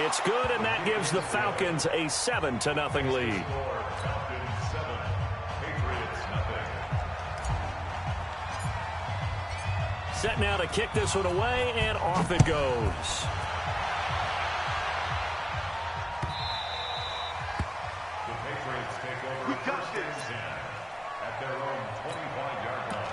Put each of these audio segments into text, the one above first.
It's good, and that gives the Falcons a 7-0 lead. Set now to kick this one away, and off it goes. The Patriots take over first and 10 at their own 25-yard line.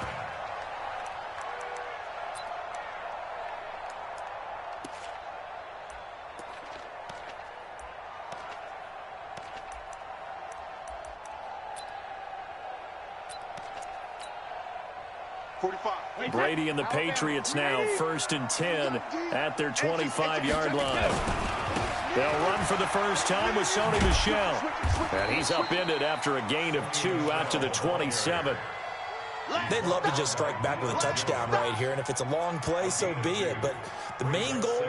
Brady and the Patriots now 1st and 10 at their 25-yard line. They'll run for the first time with Sony Michel. And he's upended after a gain of 2 out to the 27. They'd love to just strike back with a touchdown right here, and if it's a long play, so be it. But the main goal,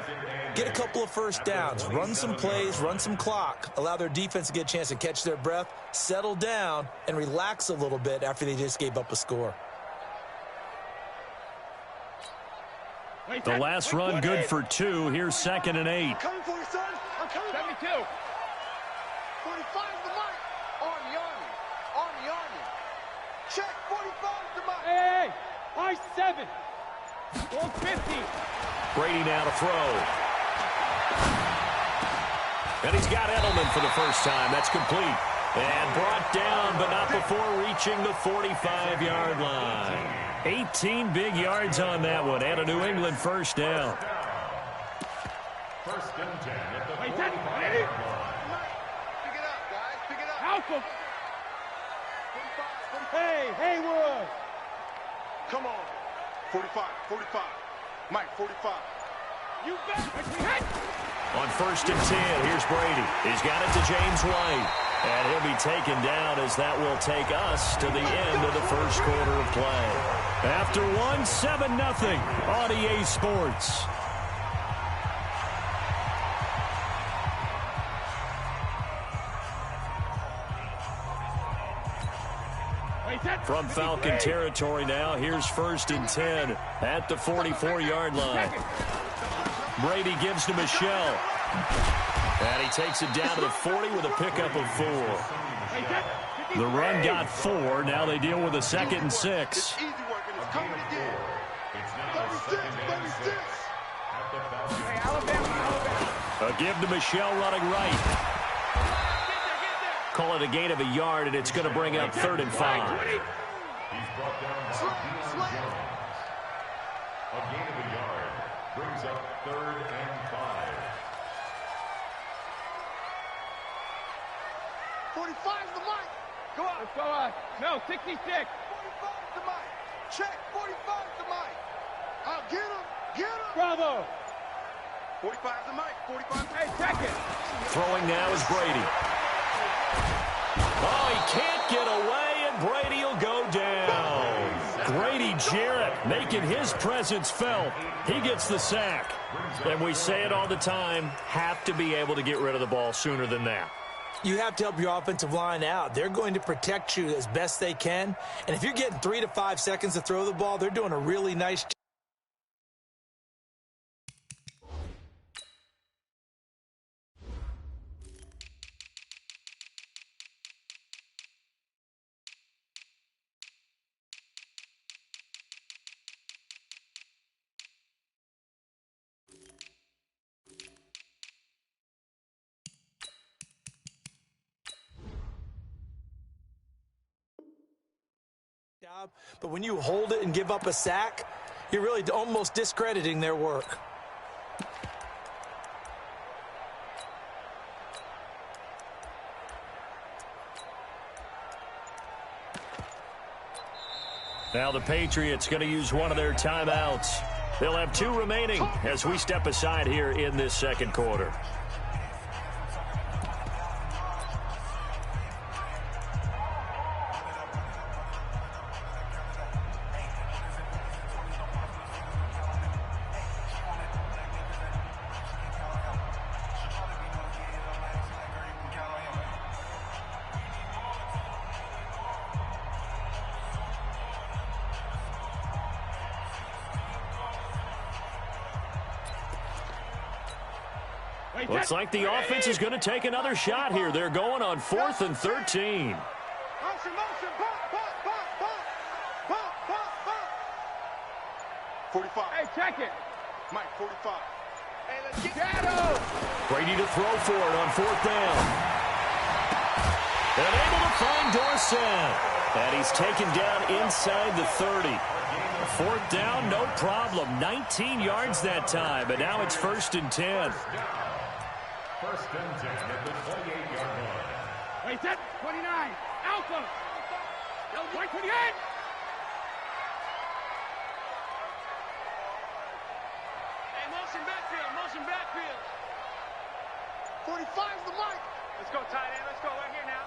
get a couple of first downs, run some plays, run some clock, allow their defense to get a chance to catch their breath, settle down, and relax a little bit after they just gave up a score. The last run good for 2. Here's 2nd and 8. I'm coming for you, son. I'm coming. 72. 45 the mic. Army. Check 45 the mic. Hey, I-7. Goal 50. Brady now to throw. And he's got Edelman for the first time. That's complete. And brought down, but not before reaching the 45-yard line. 18 big yards on that one, and a New England first down. First and 10 at the 45-yard line. Pick it up, guys. Pick it up. Help him. 45. Hey, Haywood. Come on. 45. Mike, 45. You bet. On 1st and 10, here's Brady. He's got it to James White. And he'll be taken down as that will take us to the end of the first quarter of play. After 7-0 on EA Sports. From Falcon territory now, here's 1st and 10 at the 44-yard line. Brady gives to Michel. And he takes it down to the 40 with a pickup of 4. The run got 4. Now they deal with a 2nd and 6. It's easy work, and it's coming again. It's now 2nd and 6 at the Falcons. Hey, Alabama. A give to Michel running right. Call it a gain of a yard, and it's going to bring up 3rd and 5. He's brought down by Deion Jones. A gain of a yard brings up 3rd and 5. 45 the mic. Go on. Let's go on. No, 66. 45 the mic. Check 45 the mic. I'll get him. Bravo. 45 the mic. 45. Hey, check it. Throwing now is Brady. Oh, he can't get away, and Brady will go down. Grady Jarrett making his presence felt. He gets the sack. And we say it all the time, have to be able to get rid of the ball sooner than that. You have to help your offensive line out. They're going to protect you as best they can. And if you're getting 3 to 5 seconds to throw the ball, they're doing a really nice job. But when you hold it and give up a sack, you're really almost discrediting their work. Now the Patriots going to use one of their timeouts. They'll have 2 remaining as we step aside here in this second quarter. Looks like the offense is going to take another shot here. They're going on 4th and 13. Motion, motion, pop, pop, pop, pop, pop, pop. 45. Hey, check it. Mike, 45. Hey, let's get Shadow. Brady to throw for it on 4th down. And able to find Dorsett. And he's taken down inside the 30. 4th down, no problem. 19 yards that time, but now it's 1st and 10. 1st and 10 at the 28-yard line. Wait, set. 29. Alpha. Point 28. Hey, motion backfield, motion backfield. 45's the mic. Let's go, tight end. Let's go right here now.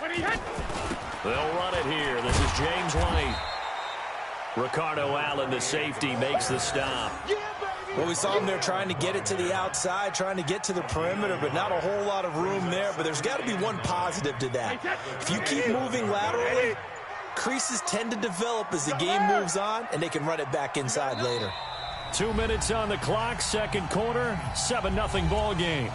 When he hit. They'll run it here. This is James White. Ricardo Allen, the safety, makes the stop. Yeah, baby. Well, we saw him there trying to get it to the outside, trying to get to the perimeter, but not a whole lot of room there. But there's got to be one positive to that. If you keep moving laterally, creases tend to develop as the game moves on, and they can run it back inside later. 2 minutes on the clock, 2nd quarter, 7-0 ball game.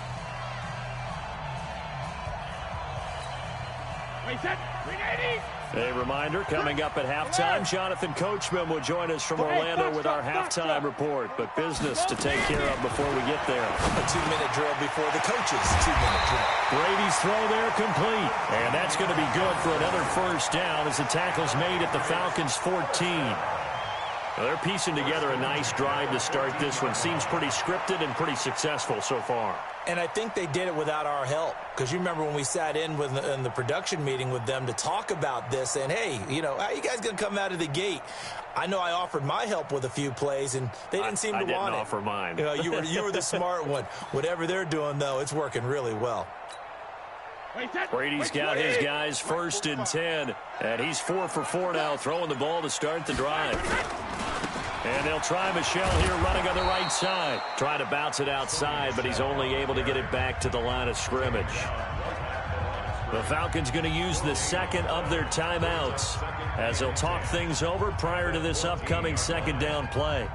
Wait, set. 380. A reminder, coming up at halftime, Jonathan Coachman will join us from Orlando with our halftime report. But business to take care of before we get there. A 2-minute drill before the coaches' 2-minute drill. Brady's throw there complete. And that's going to be good for another 1st down as the tackle's made at the Falcons' 14. Well, they're piecing together a nice drive to start this one. Seems pretty scripted and pretty successful so far. And I think they did it without our help. Because you remember when we sat in the production meeting with them to talk about this, and hey, you know, how are you guys going to come out of the gate? I know I offered my help with a few plays, and they didn't seem to want it. I didn't offer mine. You know, you were the smart one. Whatever they're doing, though, it's working really well. Brady's got his guys 1st and 10, and he's 4 for 4 now, throwing the ball to start the drive. And they'll try Michelle here running on the right side. Trying to bounce it outside, but he's only able to get it back to the line of scrimmage. The Falcons going to use the 2nd of their timeouts as they'll talk things over prior to this upcoming 2nd down play.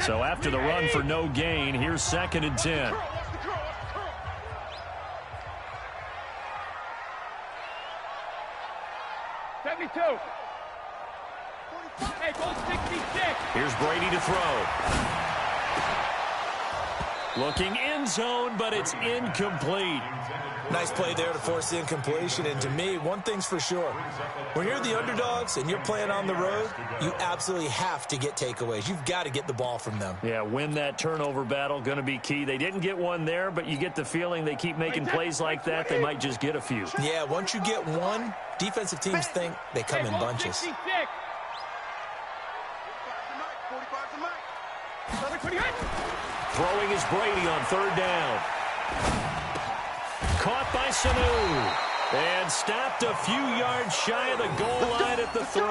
So after the run for no gain, here's 2nd and 10. 72. Hey, go 66. Here's Brady to throw. Looking end zone, but it's incomplete. Nice play there to force the incompletion. And to me, one thing's for sure. When you're the underdogs and you're playing on the road, you absolutely have to get takeaways. You've got to get the ball from them. Yeah, win that turnover battle, going to be key. They didn't get one there, but you get the feeling they keep making plays like that, they might just get a few. Yeah, once you get one, defensive teams think they come in bunches. 66. 45's the mic. 28. Throwing is Brady on 3rd down. Caught by Sanu. And stopped a few yards shy of the goal line at the 3.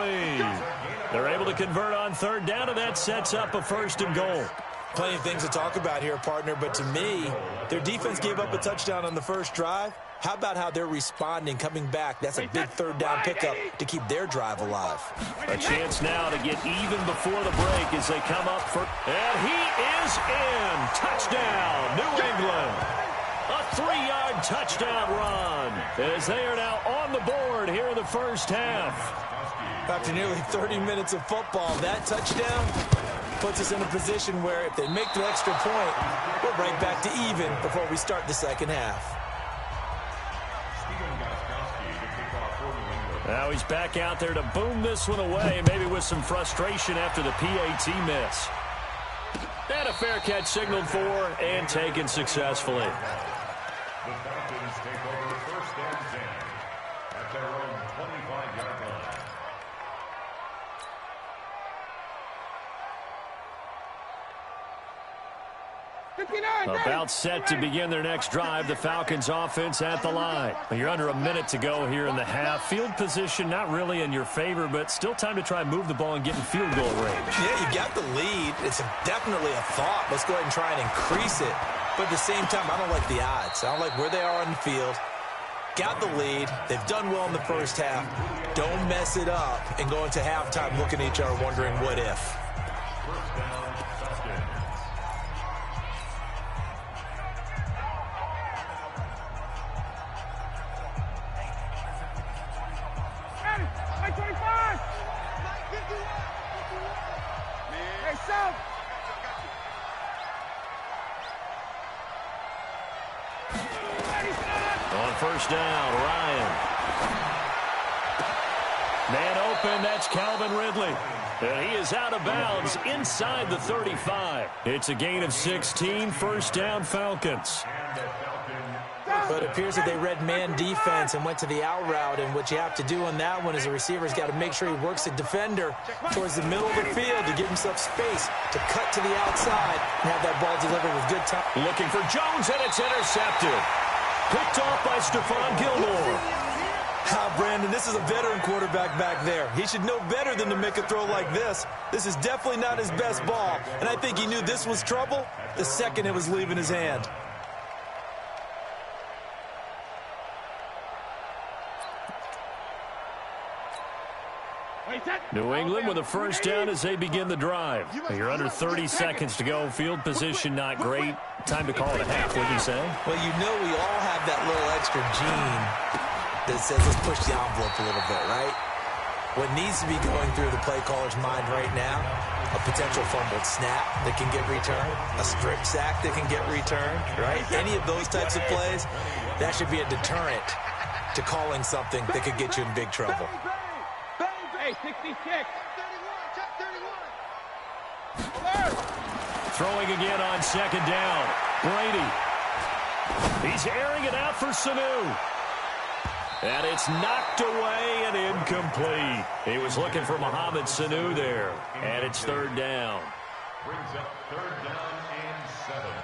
They're able to convert on 3rd down, and that sets up a 1st and goal. Plenty of things to talk about here, partner, but to me, their defense gave up a touchdown on the first drive. How about how they're responding, coming back? That's a big 3rd down pickup to keep their drive alive. A chance now to get even before the break as they come up for... And he is in. Touchdown, New England. A 3-yard touchdown run as they are now on the board here in the first half. After nearly 30 minutes of football, that touchdown puts us in a position where if they make the extra point, we're right back to even before we start the second half. Now he's back out there to boom this one away, maybe with some frustration after the PAT miss. And a fair catch signaled for and taken successfully. The Falcons take over 1st and 10 at their own 25-yard line. About set to begin their next drive, the Falcons offense at the line. You're under a minute to go here in the half. Field position not really in your favor, but still time to try and move the ball and get in field goal range. Yeah, you got the lead. It's definitely a thought. Let's go ahead and try and increase it. But at the same time, I don't like the odds. I don't like where they are on the field. Got the lead. They've done well in the first half. Don't mess it up and go into halftime looking at each other wondering what if. First down, Falcons. Hey, 25! Hey, South! On first down, Ryan. Man open, that's Calvin Ridley. And he is out of bounds inside the 35. It's a gain of 16, first down Falcons. But it appears that they read man defense and went to the out route, and what you have to do on that one is the receiver's got to make sure he works the defender towards the middle of the field to give himself space to cut to the outside and have that ball delivered with good time. Looking for Jones, and it's intercepted. Picked off by Stephon Gilmore. Brandon, this is a veteran quarterback back there. He should know better than to make a throw like this. This is definitely not his best ball, and I think he knew this was trouble the second it was leaving his hand. New England with a first down as they begin the drive. You're under 30 seconds to go. Field position not great. Time to call it a half, wouldn't you say? Well, you know we all have that little extra gene that says let's push the envelope a little bit, right? What needs to be going through the play caller's mind right now, a potential fumbled snap that can get returned, a strip sack that can get returned, right? Any of those types of plays, that should be a deterrent to calling something that could get you in big trouble. Hey, 66. Throwing again on second down. Brady. He's airing it out for Sanu. And it's knocked away and incomplete. He was looking for Mohamed Sanu there. And it's third down. Brings up third down and 7.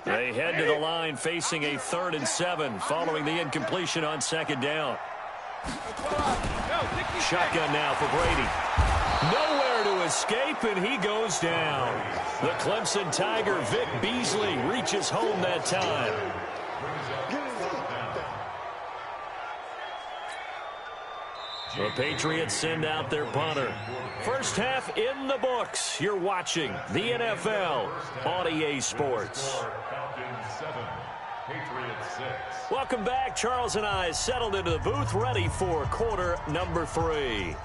They head to the line facing a 3rd and 7 following the incompletion on second down. Shotgun now for Brady. Nowhere to escape, and he goes down. The Clemson Tiger, Vic Beasley, reaches home that time. The Patriots send out their punter. First half in the books. You're watching the NFL on EA Sports. Falcons 7, Patriots 6. Welcome back. Charles and I settled into the booth, ready for quarter number 3.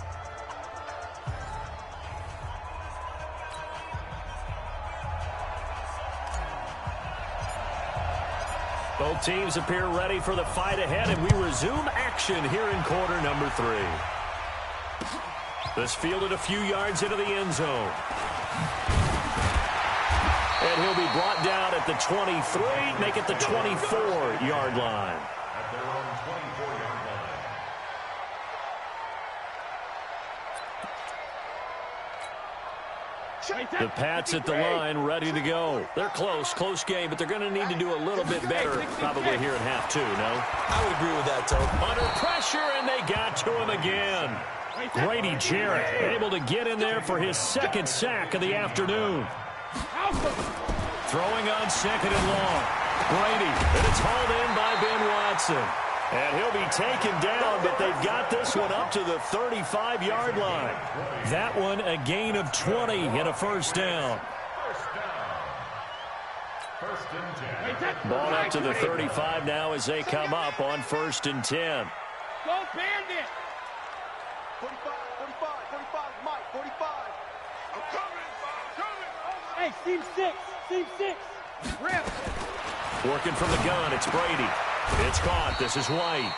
Both teams appear ready for the fight ahead, and we resume action here in quarter number 3. This fielded a few yards into the end zone. And he'll be brought down at the 23, make it the 24-yard line. At their own 24-yard line. The Pats at the line, ready to go. They're close game, but they're going to need to do a little bit better probably here in half 2, no? I would agree with that, Toby. Under pressure, and they got to him again. Grady Jarrett able to get in there for his 2nd sack of the afternoon. Throwing on 2nd and long. Brady, and it's hauled in by Ben Watson. And he'll be taken down, but they've got this one up to the 35-yard line. That one a gain of 20 and a first down. First and 10. Ball up to the 35 now as they come up on 1st and 10. Go Bandit! 45, Mike, 45. I'm coming. Hey, Team 6. Rip. Working from the gun, it's Brady. It's caught. This is White.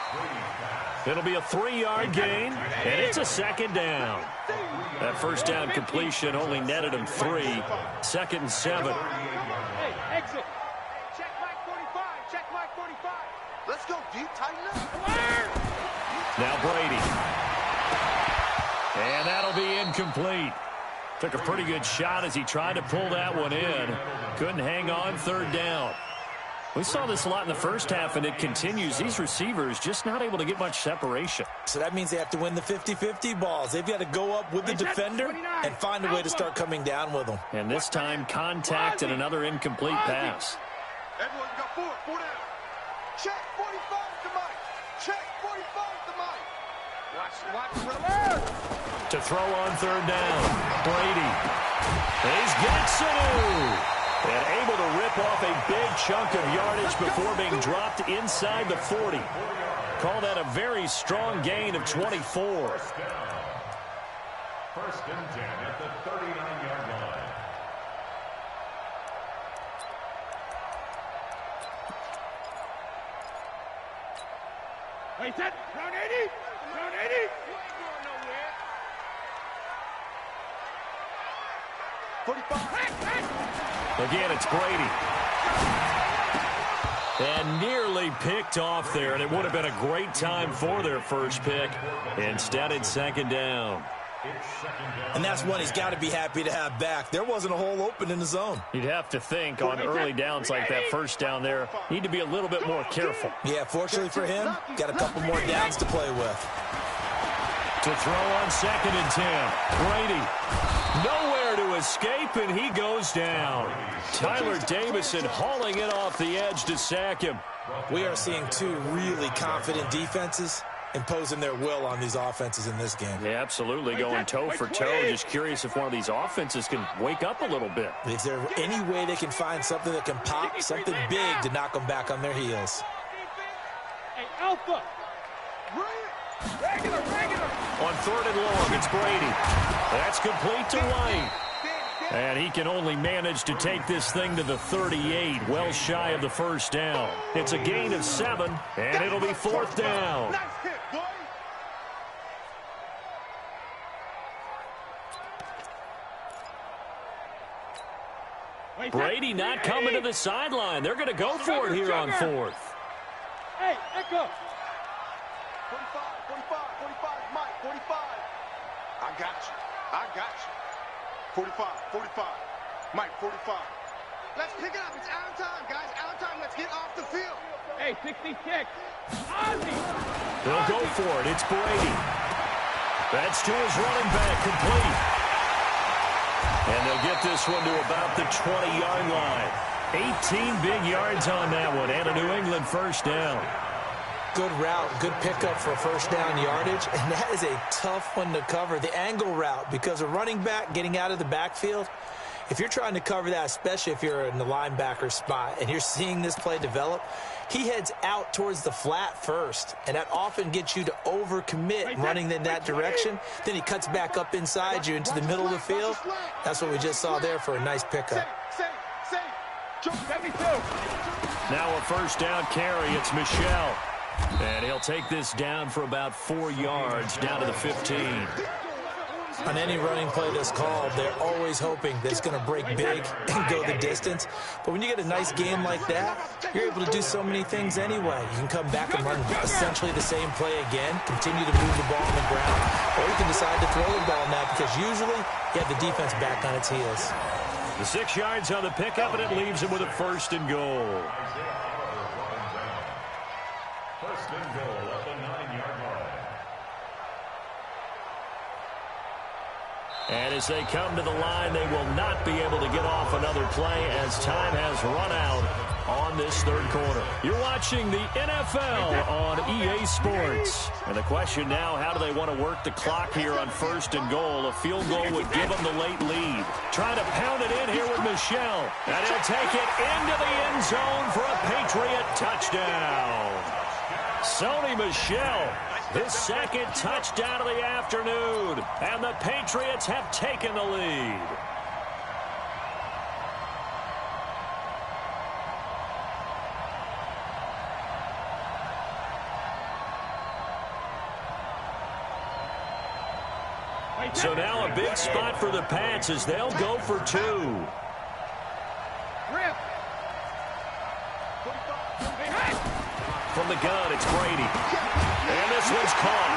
It'll be a 3-yard gain, and it's a 2nd down. That first down completion only netted him 3. 2nd and 7. Hey, exit. Check Mike 45. Let's go deep, tighten up. Now Brady. And that'll be incomplete. Took a pretty good shot as he tried to pull that one in. Couldn't hang on, 3rd down. We saw this a lot in the first half, and it continues. These receivers just not able to get much separation. So that means they have to win the 50-50 balls. They've got to go up with the defender and find a way to start coming down with them. And this time, contact and another incomplete pass. Everyone got four down. Check 45 to Mike. Check 45 to Mike. Watch, reverse. To throw on third down. Brady. He's got Sanu. And able to rip off a big chunk of yardage before being dropped inside the 40. Call that a very strong gain of 24. First and 10 at the 39-yard line. Wait, set. Round 80. Round 80. You ain't going nowhere. 45. Again, it's Brady. And nearly picked off there, and it would have been a great time for their first pick. Instead, it's second down. And that's one he's got to be happy to have back. There wasn't a hole open in the zone. You'd have to think on early downs like that first down there, need to be a little bit more careful. Yeah, fortunately for him, got a couple more downs to play with. To throw on second and 10. Brady. Nowhere to escape, and he goes down. Tyler Davison hauling it off the edge to sack him. We are seeing two really confident defenses imposing their will on these offenses in this game. Yeah, absolutely, going toe for toe. Just curious if one of these offenses can wake up a little bit. Is there any way they can find something that can pop, something big to knock them back on their heels? Hey, Alpha. Regular. On third and long, it's Brady. That's complete to White. And he can only manage to take this thing to the 38, well shy of the first down. It's a gain of 7, and it'll be fourth down. Nice hit, boy. Brady not coming to the sideline. They're going to go for it here on fourth. Hey, Echo. 45, Mike, 45. I got you. 45, Mike, 45. Let's pick it up. It's out of time, guys. Out of time. Let's get off the field. Hey, 66. Ozzy. They'll go for it. It's Brady. That's to his running back, complete. And they'll get this one to about the 20-yard line. 18 big yards on that one, and a New England first down. Good route, good pickup for first down yardage, and that is a tough one to cover, the angle route, because a running back getting out of the backfield, if you're trying to cover that, especially if you're in the linebacker spot and you're seeing this play develop, he heads out towards the flat first, and that often gets you to overcommit running in that direction. Then he cuts back up inside you into the middle of the field. That's what we just saw there for a nice pickup. Now a first down carry. It's Michel. And he'll take this down for about 4 yards, down to the 15. On any running play that's called, they're always hoping that it's going to break big and go the distance. But when you get a nice game like that, you're able to do so many things anyway. You can come back and run essentially the same play again, continue to move the ball on the ground, or you can decide to throw the ball now because usually you have the defense back on its heels. The 6 yards on the pickup, and it leaves him with a first and goal. First and goal at the 9-yard line. And as they come to the line, they will not be able to get off another play as time has run out on this third quarter. You're watching the NFL on EA Sports. And the question now, how do they want to work the clock here on first and goal? A field goal would give them the late lead. Trying to pound it in here with Michel. And he'll take it into the end zone for a Patriot touchdown. Sony Michel, his second touchdown of the afternoon, and the Patriots have taken the lead. So now a big spot for the Pats as they'll go for 2. From the gun, it's Brady. And this one's caught.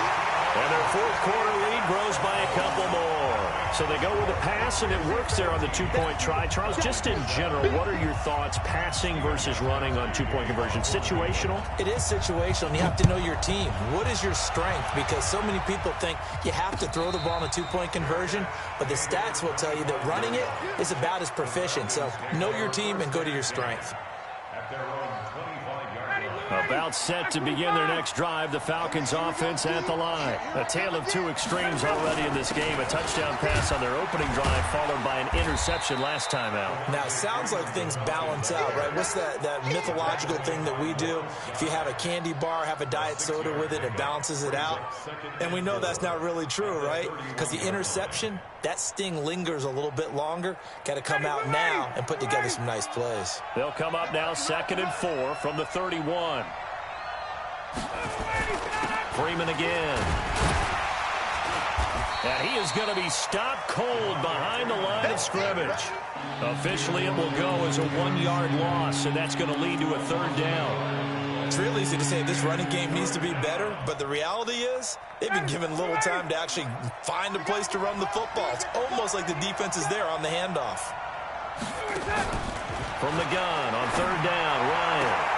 And their fourth quarter lead grows by a couple more. So they go with a pass, and it works there on the two-point try. Charles, just in general, what are your thoughts passing versus running on two-point conversion? Situational? It is situational, and you have to know your team. What is your strength? Because so many people think you have to throw the ball in a two-point conversion, but the stats will tell you that running it is about as proficient. So know your team and go to your strength. About set to begin their next drive, the Falcons offense at the line. A tale of two extremes already in this game. A touchdown pass on their opening drive followed by an interception last time out. Now, it sounds like things balance out, right? What's that mythological thing that we do? If you have a candy bar, have a diet soda with it, it balances it out. And we know that's not really true, right? Because the interception, that sting lingers a little bit longer. Got to come out now and put together some nice plays. They'll come up now 2nd and 4 from the 31. Freeman again. And he is going to be stopped cold behind the line of scrimmage. Officially, it will go as a 1-yard loss, and that's going to lead to a 3rd down. It's real easy to say this running game needs to be better, but the reality is they've been given little time to actually find a place to run the football. It's almost like the defense is there on the handoff. From the gun on 3rd down, Ryan.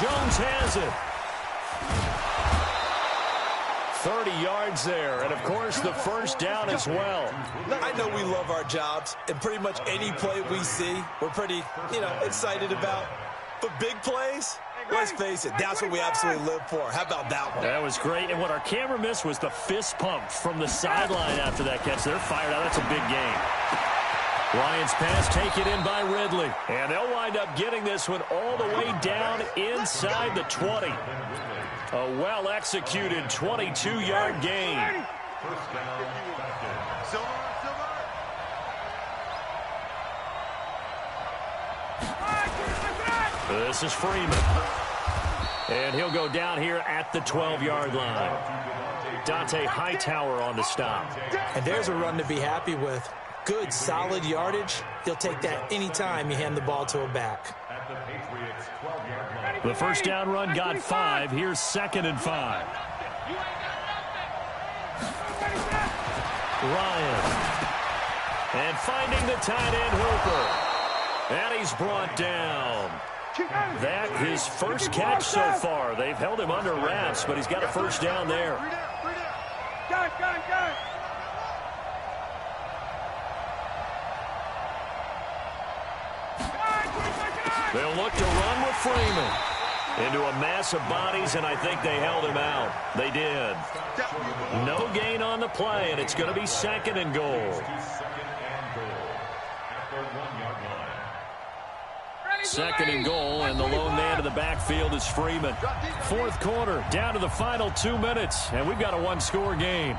Jones has it. 30 yards there, and of course the 1st down as well. I know we love our jobs, and pretty much any play we see, we're pretty, excited about. But big plays, let's face it, that's what we absolutely live for. How about that one? That was great, and what our camera missed was the fist pump from the sideline after that catch. They're fired out. That's a big game. Ryan's pass taken in by Ridley, and they'll wind up getting this one all the way down inside the 20. A well-executed 22-yard gain. This is Freeman. And he'll go down here at the 12-yard line. Dante Hightower on the stop. And there's a run to be happy with. Good, solid yardage. He'll take that anytime you hand the ball to a back. The 1st down run got 5. Here's 2nd and 5. Ryan. And finding the tight end Hooper. And he's brought down. That his first catch so far. They've held him under wraps, but he's got a 1st down there. They'll look to run with Freeman into a mass of bodies, and I think they held him out. They did. No gain on the play, and it's going to be 2nd and goal. 2nd and goal, and the lone man in the backfield is Freeman. 4th quarter, down to the final 2 minutes, and we've got a 1-score game.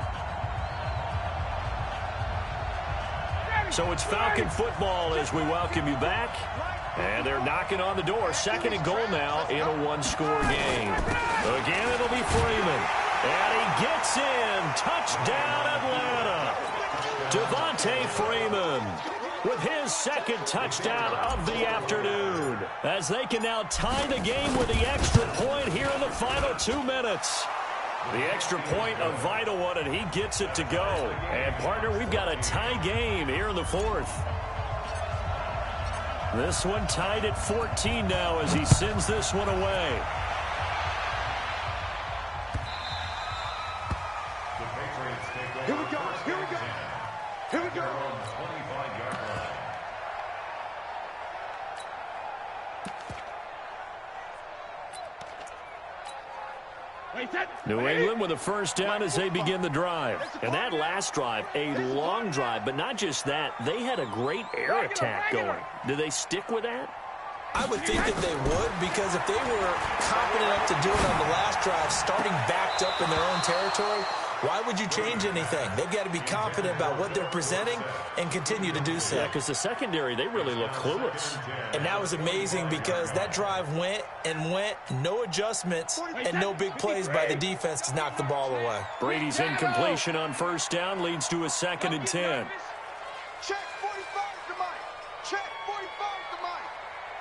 So it's Falcon football as we welcome you back. And they're knocking on the door. 2nd and goal now in a 1-score game. Again, it'll be Freeman. And he gets in. Touchdown, Atlanta. Devontae Freeman with his 2nd touchdown of the afternoon. As they can now tie the game with the extra point here in the final 2 minutes. The extra point, a vital one, and he gets it to go. And, partner, we've got a tie game here in the 4th. This one tied at 14 now as he sends this one away. Here we go. Here we go. Here we go. New England with a 1st down as they begin the drive. And that last drive, a long drive, but not just that, they had a great air attack going. Do they stick with that? I would think that they would, because if they were confident enough to do it on the last drive, starting backed up in their own territory, why would you change anything? They've got to be confident about what they're presenting and continue to do so. Yeah, because the secondary, they really look clueless. And that was amazing because that drive went and went, no adjustments, and no big plays by the defense to knock the ball away. Brady's incompletion on 1st down leads to a 2nd and 10. Check 45 to Mike. Check 45 to Mike.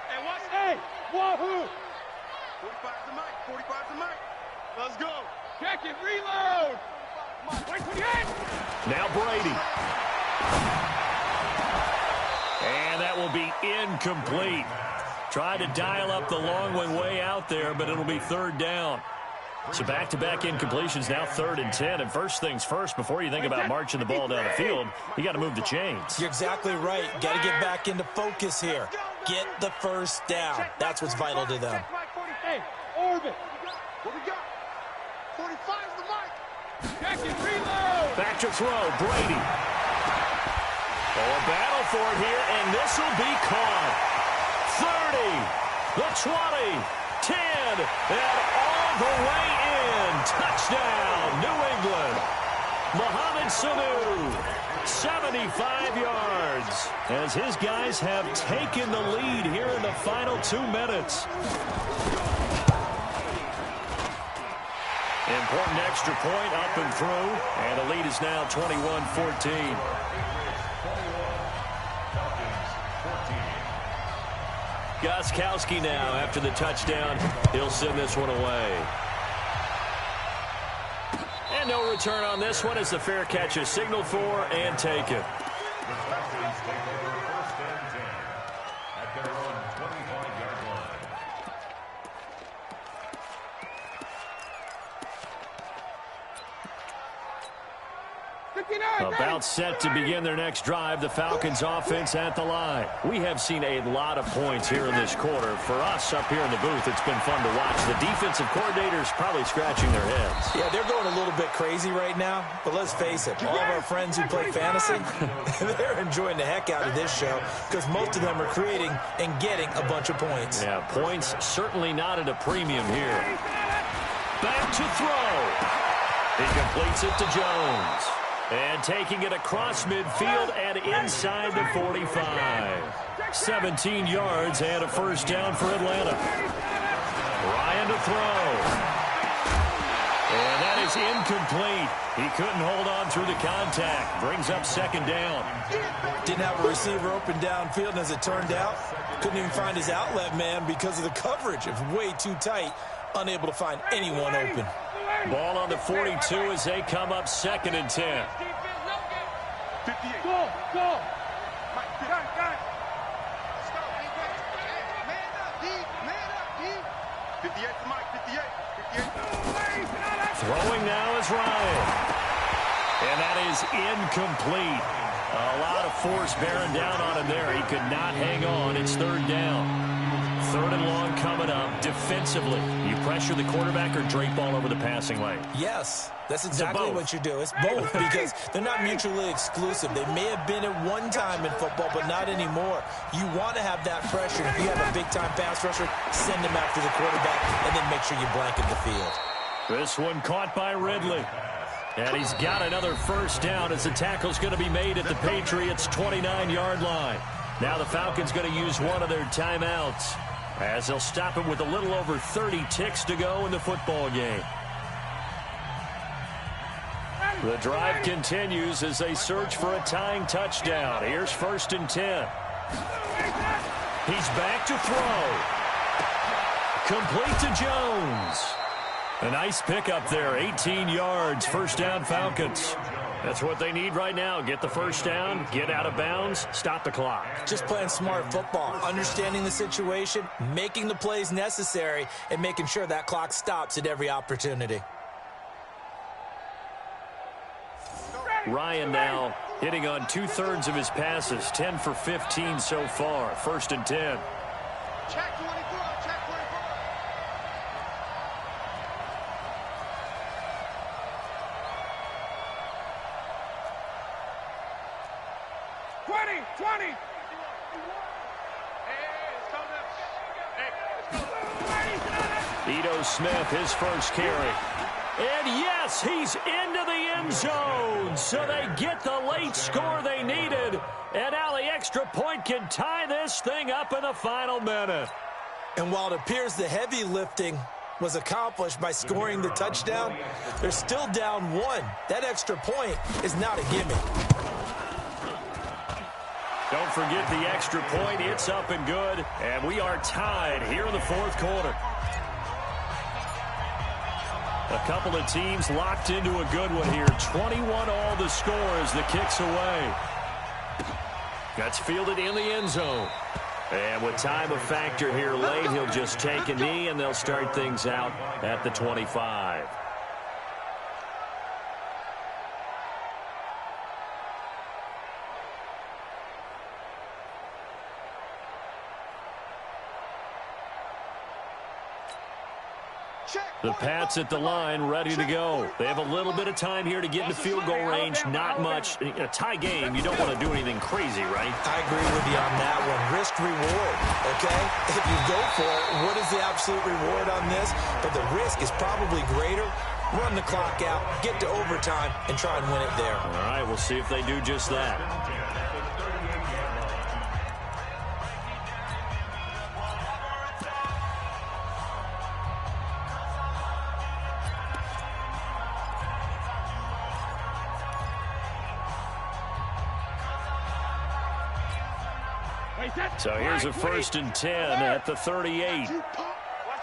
Hey, watch. Hey, wahoo. 45 to Mike. 45 to Mike. Let's go. Check it. Reload. Now Brady. And that will be incomplete. Tried to dial up the long one way out there, but it'll be third down. So back-to-back incompletions, now 3rd and 10. And first things first, before you think about marching the ball down the field, you got to move the chains. You're exactly right. Got to get back into focus here. Get the first down. That's what's vital to them. Hey, orbit. What we got? 45's the mic. Check it, reload. Back to throw, Brady. Oh, a battle for it here, and this will be caught. 30, the 20, 10, and all the way in. Touchdown, New England. Mohamed Sanu, 75 yards, as his guys have taken the lead here in the final 2 minutes. Important extra point up and through, and the lead is now 21-14. Gostkowski now after the touchdown. He'll send this one away. And no return on this one as the fair catch is signaled for and taken. The Falcons take over 1st and 10 at their own 25-yard line. About set to begin their next drive, the Falcons offense at the line. We have seen a lot of points here in this quarter. For us up here in the booth, it's been fun to watch. The defensive coordinators probably scratching their heads. Yeah, they're going a little bit crazy right now, but let's face it, all of our friends who play fantasy, they're enjoying the heck out of this show because most of them are creating and getting a bunch of points. Yeah, points certainly not at a premium here. Back to throw. He completes it to Jones. And taking it across midfield and inside the 45. 17 yards and a first down for Atlanta. Ryan to throw. And that is incomplete. He couldn't hold on through the contact. Brings up 2nd down. Didn't have a receiver open downfield, and as it turned out, couldn't even find his outlet man because of the coverage. It was way too tight. Unable to find anyone open. Ball on the 42 as they come up 2nd and 10. 58. Go. Mike, got it. Let's go. Man up, D. Man up, D. 58 to Mike, 58. Throwing now is Ryan. And that is incomplete. A lot of force bearing down on him there. He could not hang on. It's 3rd down. 3rd and long coming up. Defensively, you pressure the quarterback or drape all over the passing lane? Yes, that's exactly what you do. It's both because they're not mutually exclusive. They may have been at one time in football, but not anymore. You want to have that pressure. If you have a big-time pass rusher, send him after the quarterback and then make sure you blanket the field. This one caught by Ridley. And he's got another first down as the tackle's going to be made at the Patriots' 29-yard line. Now the Falcons going to use one of their timeouts as they'll stop it with a little over 30 ticks to go in the football game. The drive continues as they search for a tying touchdown. Here's 1st and 10. He's back to throw. Complete to Jones. A nice pickup there, 18 yards, first down Falcons. That's what they need right now. Get the first down, get out of bounds, stop the clock. Just playing smart football, understanding the situation, making the plays necessary, and making sure that clock stops at every opportunity. Ryan now hitting on 2/3 of his passes, 10 for 15 so far, 1st and 10. Check 24, check 24. 20. Ito Smith, his first carry. And yes, he's into the end zone. So they get the late score they needed. And now the extra point can tie this thing up in the final minute. And while it appears the heavy lifting was accomplished by scoring the touchdown, they're still down 1. That extra point is not a gimme. Don't forget the extra point. It's up and good. And we are tied here in the 4th quarter. A couple of teams locked into a good one here. 21 all the score as the kick's away. That's fielded in the end zone. And with time a factor here late, he'll just take a knee, and they'll start things out at the 25. The Pats at the line, ready to go. They have a little bit of time here to get into field goal range. Not much. In a tie game, you don't want to do anything crazy, right? I agree with you on that one. Risk reward, okay? If you go for it, what is the absolute reward on this? But the risk is probably greater. Run the clock out, get to overtime, and try and win it there. All right, we'll see if they do just that. So here's a 1st and 10 at the 38. Watch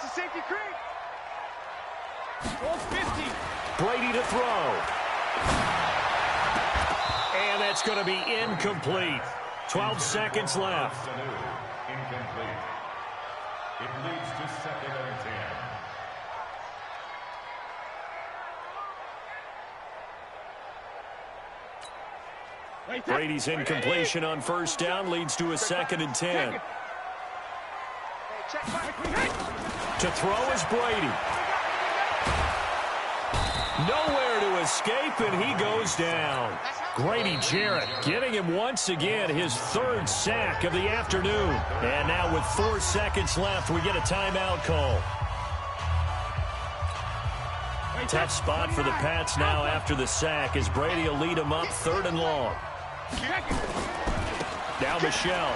the safety creep. Brady to throw. And that's going to be incomplete. 12 seconds left. Incomplete. It leads to 2nd and 10. Brady's incompletion on 1st down leads to a 2nd and 10. To throw is Brady. Nowhere to escape, and he goes down. Grady Jarrett getting him once again his 3rd sack of the afternoon. And now with 4 seconds left, we get a timeout call. Tough spot for the Pats now after the sack as Brady will lead them up 3rd and long. Now Michelle.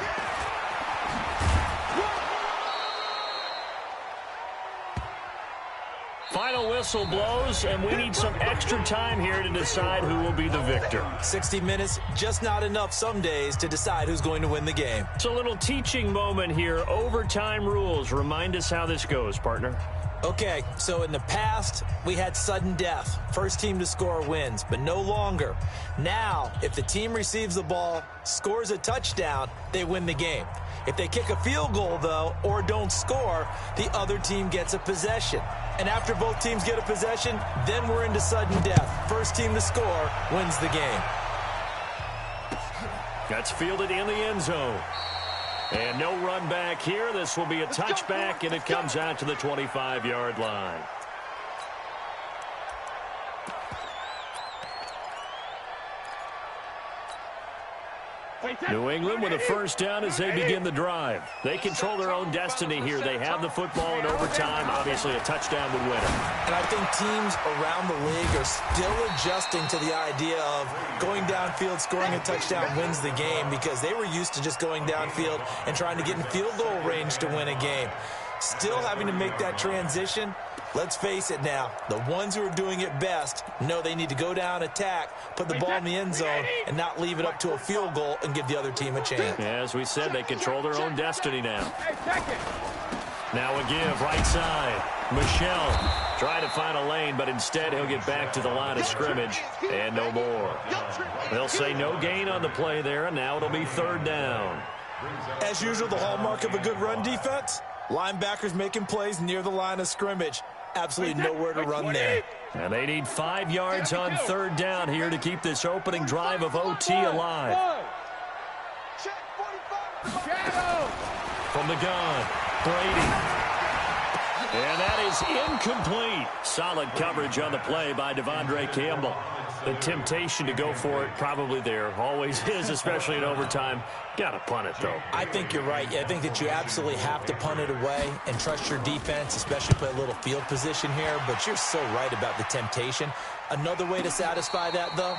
Final whistle blows, and we need some extra time here to decide who will be the victor. 60 minutes, just not enough some days to decide who's going to win the game. It's a little teaching moment here. Overtime rules. Remind us how this goes, partner. Okay, so in the past, we had sudden death. First team to score wins, but no longer. Now, if the team receives the ball, scores a touchdown, they win the game. If they kick a field goal, though, or don't score, the other team gets a possession. And after both teams get a possession, then we're into sudden death. First team to score wins the game. That's fielded in the end zone. And no run back here. This will be a touchback, and it comes out to the 25-yard line. New England with a 1st down as they begin the drive. They control their own destiny here. They have the football in overtime. Obviously, a touchdown would win it. And I think teams around the league are still adjusting to the idea of going downfield, scoring a touchdown wins the game, because they were used to just going downfield and trying to get in field goal range to win a game. Still having to make that transition. Let's face it now, the ones who are doing it best know they need to go down, attack, put the ball in the end zone, and not leave it up to a field goal and give the other team a chance. Yeah, as we said, they control their own destiny now. Now a give, right side. Michelle trying to find a lane, but instead he'll get back to the line of scrimmage, and no more. They'll say no gain on the play there, and now it'll be 3rd down. As usual, the hallmark of a good run defense, linebackers making plays near the line of scrimmage. Absolutely nowhere to run there. And they need 5 yards on 3rd down here to keep this opening drive of OT alive. From the gun, Brady. And that is incomplete. Solid coverage on the play by Devondre Campbell. The temptation to go for it probably there. Always is, especially in overtime. Got to punt it, though. I think you're right. I think that you absolutely have to punt it away and trust your defense, especially play a little field position here. But you're so right about the temptation. Another way to satisfy that, though,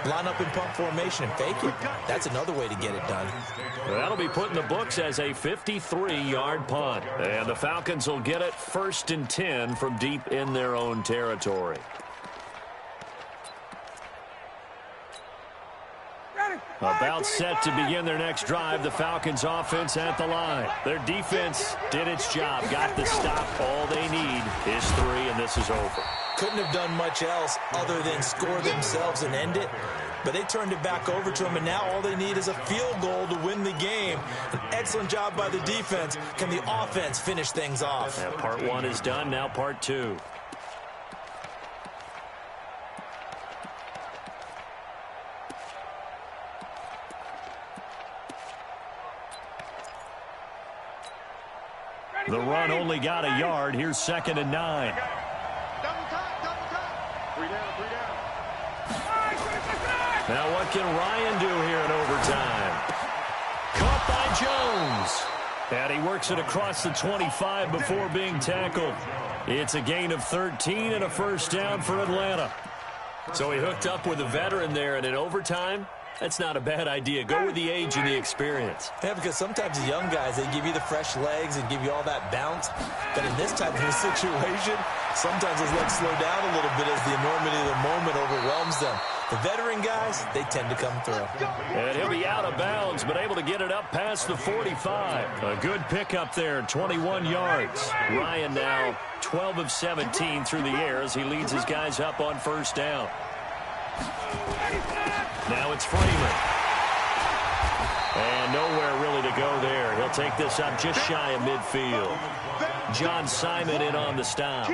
line up in punt formation and fake it. That's another way to get it done. That'll be put in the books as a 53-yard punt. And the Falcons will get it 1st and 10 from deep in their own territory. About set to begin their next drive, the Falcons offense at the line. Their defense did its job, got the stop. All they need is 3, and this is over. couldn't have done much else other than score themselves and end it. But they turned it back over to them, and now all they need is a field goal to win the game. An excellent job by the defense. Can the offense finish things off? Yeah, part one is done. Now part two. The run only got a yard. Here's 2nd and 9. Double time, double time. 3 down, 3 down. Now what can Ryan do here in overtime? Caught by Jones. And he works it across the 25 before being tackled. It's a gain of 13 and a first down for Atlanta. So he hooked up with a veteran there, and in overtime, that's not a bad idea. Go with the age and the experience. Yeah, because sometimes the young guys, they give you the fresh legs and give you all that bounce. But in this type of a situation, sometimes those legs slow down a little bit as the enormity of the moment overwhelms them. The veteran guys, they tend to come through. And he'll be out of bounds, but able to get it up past the 45. A good pickup there, 21 yards. Ryan now 12 of 17 through the air as he leads his guys up on first down. Now it's Freeman. And nowhere really to go there. He'll take this up just shy of midfield. John Simon in on the stop.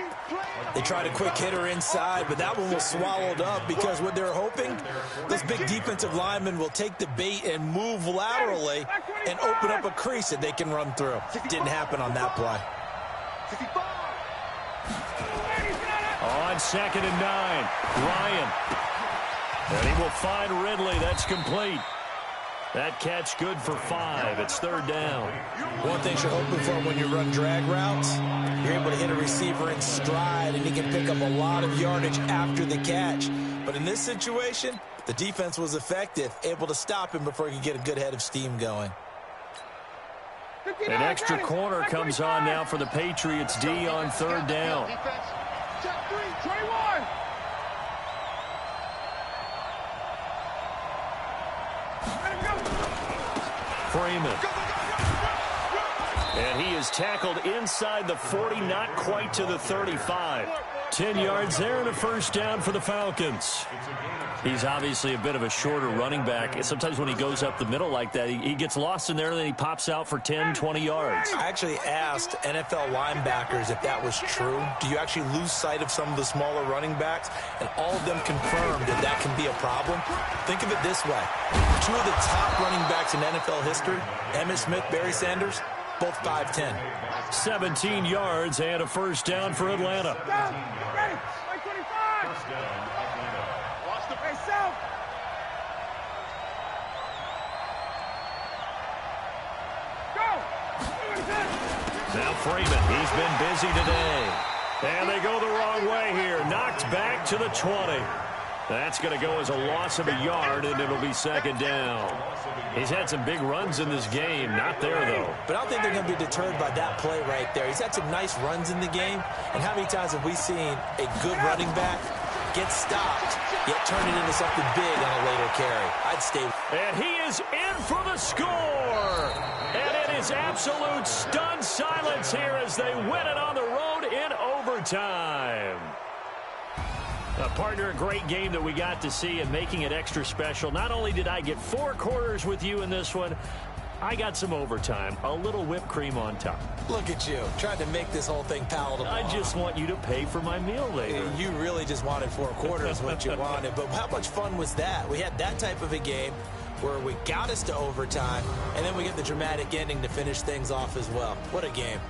They tried a quick hitter inside, but that one was swallowed up because what they're hoping, this big defensive lineman will take the bait and move laterally and open up a crease that they can run through. Didn't happen on that play. On 2nd and 9, Ryan. And he will find Ridley. That's complete. That catch good for 5. It's 3rd down. One thing you're hoping for when you run drag routes, you're able to hit a receiver in stride, and he can pick up a lot of yardage after the catch. But in this situation, the defense was effective, able to stop him before he could get a good head of steam going. An extra corner comes on now for the Patriots D on 3rd down. Check 3, 21. Freeman. And he is tackled inside the 40, not quite to the 35. 10 yards there and a first down for the Falcons. He's obviously a bit of a shorter running back. Sometimes when he goes up the middle like that, he gets lost in there and then he pops out for 10, 20 yards. I actually asked NFL linebackers if that was true. Do you actually lose sight of some of the smaller running backs? And all of them confirmed that that can be a problem. Think of it this way. 2 of the top running backs in NFL history, Emmitt Smith, Barry Sanders, both 5'10". 17 yards and a first down for Atlanta. Ready. 25. First down, Atlanta. Lost the face out. Go. Now Freeman, he's been busy today. And they go the wrong way here. Knocked back to the 20. That's going to go as a loss of a yard, and it'll be 2nd down. He's had some big runs in this game. Not there, though. But I don't think they're going to be deterred by that play right there. He's had some nice runs in the game. And how many times have we seen a good running back get stopped, yet turn it into something big on a later carry? I'd stay. And he is in for the score. And it is absolute stunned silence here as they win it on the road in overtime. Partner, a great game that we got to see and making it extra special. Not only did I get 4 quarters with you in this one, I got some overtime, a little whipped cream on top. Look at you, trying to make this whole thing palatable. I just want you to pay for my meal later. You really just wanted 4 quarters, what you wanted. But how much fun was that? We had that type of a game where we got us to overtime, and then we get the dramatic ending to finish things off as well. What a game.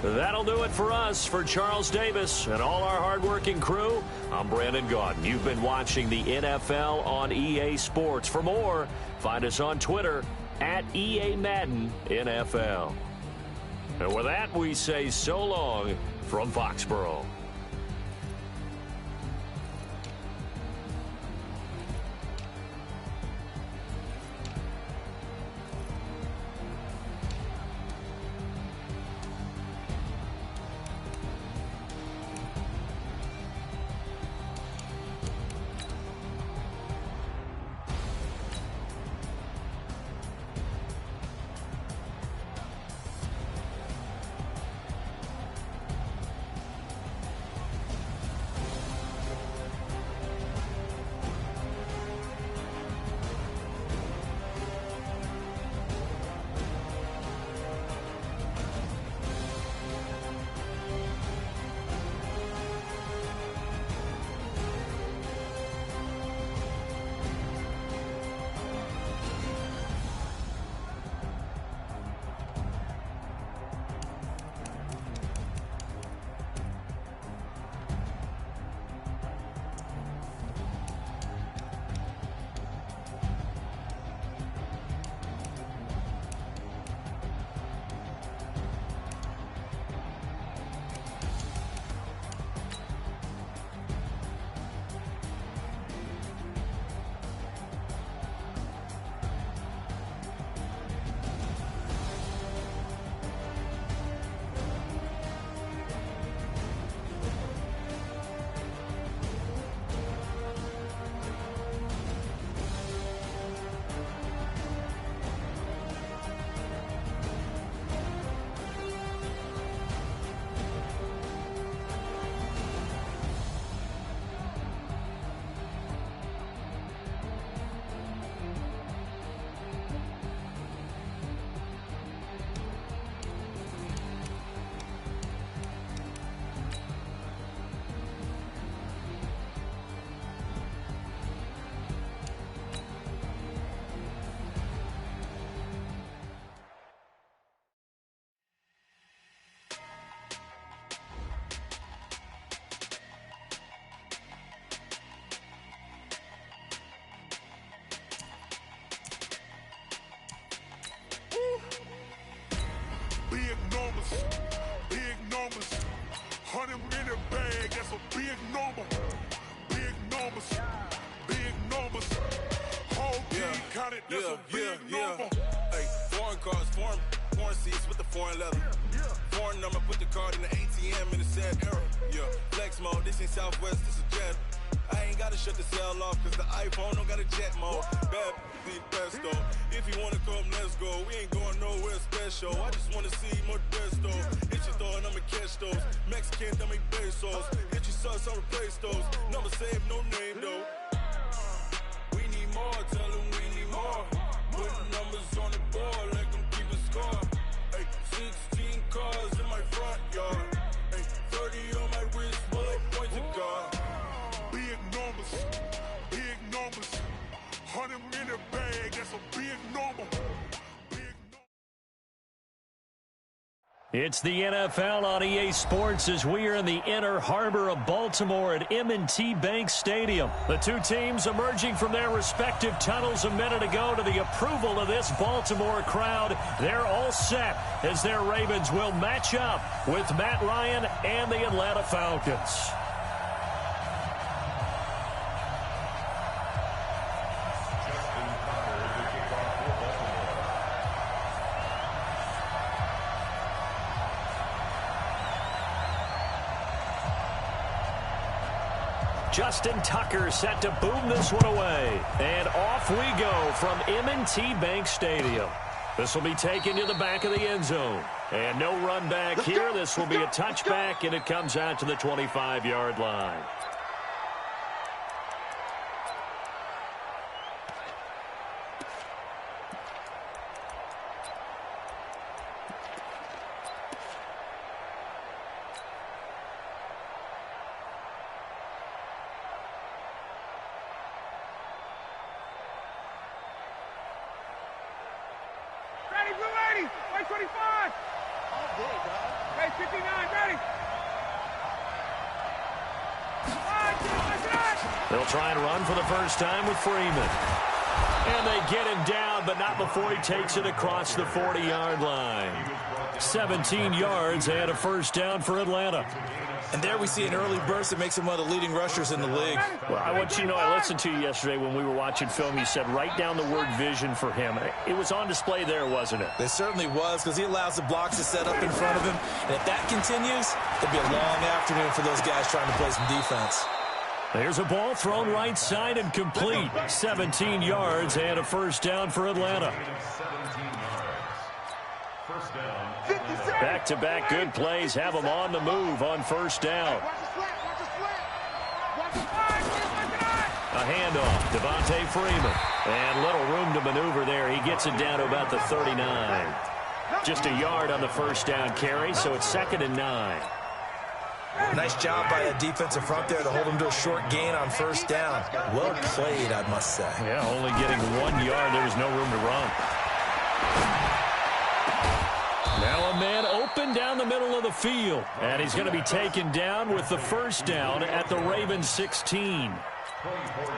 That'll do it for us. For Charles Davis and all our hardworking crew, I'm Brandon Gaudin. You've been watching the NFL on EA Sports. For more, find us on Twitter at EA Madden NFL. And with that, we say so long from Foxborough. Hey, foreign cars, foreign seats with the foreign leather. Foreign number, put the card in the ATM in the sad era. Yeah, flex mode, this ain't Southwest, this is Jet. I ain't gotta shut the cell off, cause the iPhone don't got a jet mode. Bad beat pesto. If you wanna come, let's go. We ain't going nowhere special. I just wanna see more Modesto. Hit your thought, I'ma catch those. Mexican, dummy pesos. Hit your sauce, I'll replace those. Number save, no name though. We need more, tell them we need more. Putting numbers on the board, let them keep a score. Hey, 16 cars in my front yard. Hey, 30 on my wrist, bullet point to God. Big numbers, 100 in the bag, that's a big number. It's the NFL on EA Sports as we are in the inner harbor of Baltimore at M&T Bank Stadium. The two teams emerging from their respective tunnels a minute ago to the approval of this Baltimore crowd. They're all set as their Ravens will match up with Matt Ryan and the Atlanta Falcons. Justin Tucker set to boom this one away. And off we go from M&T Bank Stadium. This will be taken to the back of the end zone. And no run back here. This will be a touchback, and it comes out to the 25-yard line. White 25. All day, dog. Hey, 59, ready. They'll try and run for the first time with Freeman. And they get him down, but not before he takes it across the 40-yard line. 17 yards and a first down for Atlanta. And there we see an early burst that makes him one of the leading rushers in the league. Well, I want you to know, I listened to you yesterday when we were watching film. You said write down the word vision for him. It was on display there, wasn't it? It certainly was, because he allows the blocks to set up in front of him. And if that continues, it'll be a long afternoon for those guys trying to play some defense. There's a ball thrown right side and complete. 17 yards and a first down for Atlanta. Back-to-back good plays have them on the move on first down. A handoff, Devontae Freeman. And little room to maneuver there. He gets it down to about the 39. Just a yard on the first down carry, so it's 2nd and 9. Nice job by a defensive front there to hold him to a short gain on first down. Well played, I must say. Yeah, only getting 1 yard. There was no room to run. Now a man open down the middle of the field. And he's going to be taken down with the first down at the Ravens 16.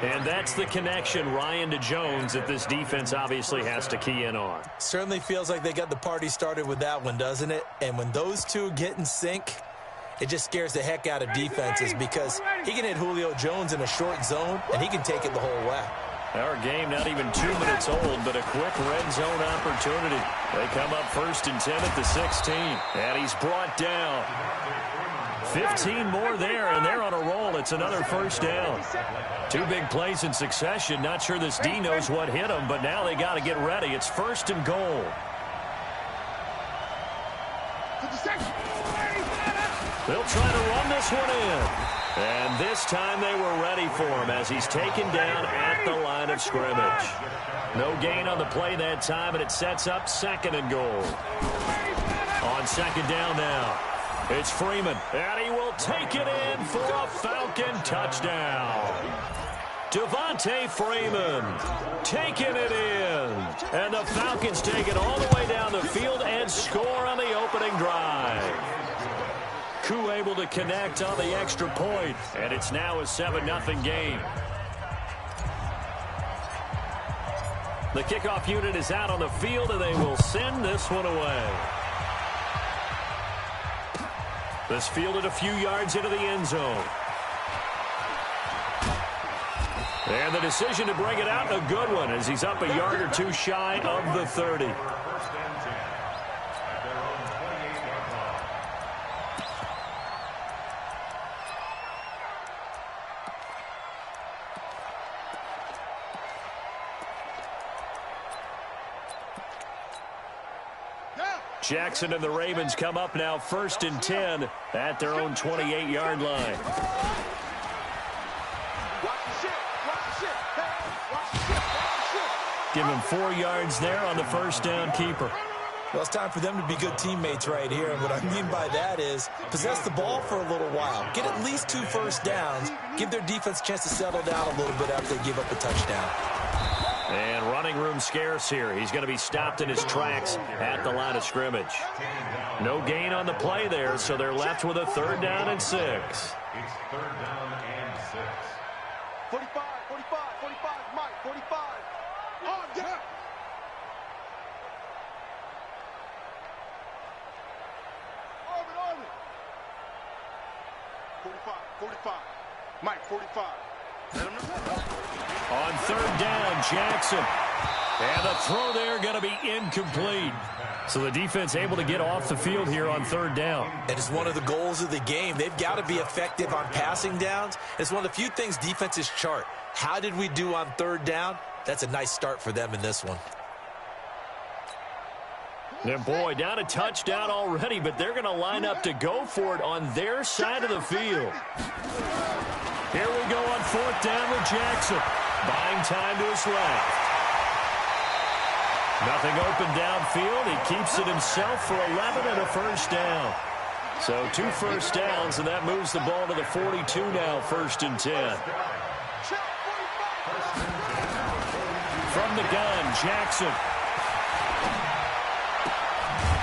And that's the connection, Ryan to Jones, that this defense obviously has to key in on. Certainly feels like they got the party started with that one, doesn't it? And when those two get in sync, it just scares the heck out of defenses, because he can hit Julio Jones in a short zone, and he can take it the whole way. Our game not even 2 minutes old, but a quick red zone opportunity. They come up 1st and 10 at the 16. And he's brought down. 15 more there, and they're on a roll. It's another first down. 2 big plays in succession. Not sure this D knows what hit him, but now they got to get ready. It's 1st and goal. They'll try to run this one in. And this time they were ready for him as he's taken down at the line of scrimmage. No gain on the play that time, and it sets up 2nd and goal. On 2nd down now, it's Freeman. And he will take it in for a Falcon touchdown. Devontae Freeman taking it in. And the Falcons take it all the way down the field and score on the opening drive. Koo able to connect on the extra point, and it's now a 7-0 game. The kickoff unit is out on the field, and they will send this one away. This fielded a few yards into the end zone. And the decision to bring it out, a good one, as he's up a yard or two shy of the 30. First and 10 at their own 28-yard line. Jackson and the Ravens come up now first and 10 at their own 28-yard line. Give him 4 yards there on the first down keeper. Well, it's time for them to be good teammates right here. And what I mean by that is possess the ball for a little while. Get at least 2 first downs. Give their defense a chance to settle down a little bit after they give up a touchdown. And running room scarce here. He's going to be stopped in his tracks at the line of scrimmage. No gain on the play there, so they're left with a 3rd down and 6. It's 3rd down and 6. 45, 45, 45, Mike, 45. Oh, yeah. Arvin. 45, 45. Mike, 45. On 3rd down, Jackson. And the throw there going to be incomplete. So the defense able to get off the field here on 3rd down. And it's one of the goals of the game. They've got to be effective on passing downs. It's one of the few things defenses chart. How did we do on 3rd down? That's a nice start for them in this one. And boy, down a touchdown already, but they're going to line up to go for it on their side of the field. Here we go on 4th down with Jackson. Buying time to his left. Nothing open downfield. He keeps it himself for 11 and a first down. So 2 first downs, and that moves the ball to the 42 now, 1st and 10. From the gun, Jackson.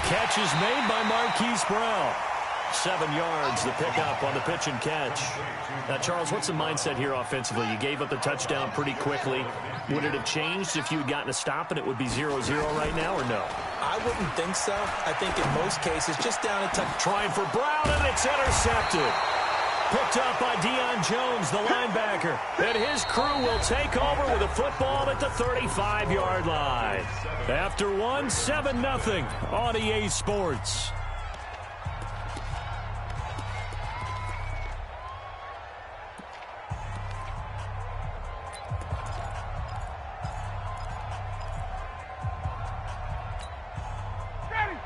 Catch is made by Marquise Brown. 7 yards, the pickup on the pitch and catch. Now, Charles, what's the mindset here offensively? You gave up the touchdown pretty quickly. Would it have changed if you had gotten a stop and it would be 0-0 right now, or no? I wouldn't think so. I think in most cases, just down a touch. Trying for Brown, and it's intercepted. Picked up by Deion Jones, the linebacker. And his crew will take over with a football at the 35-yard line. After one, 7-0 on EA Sports.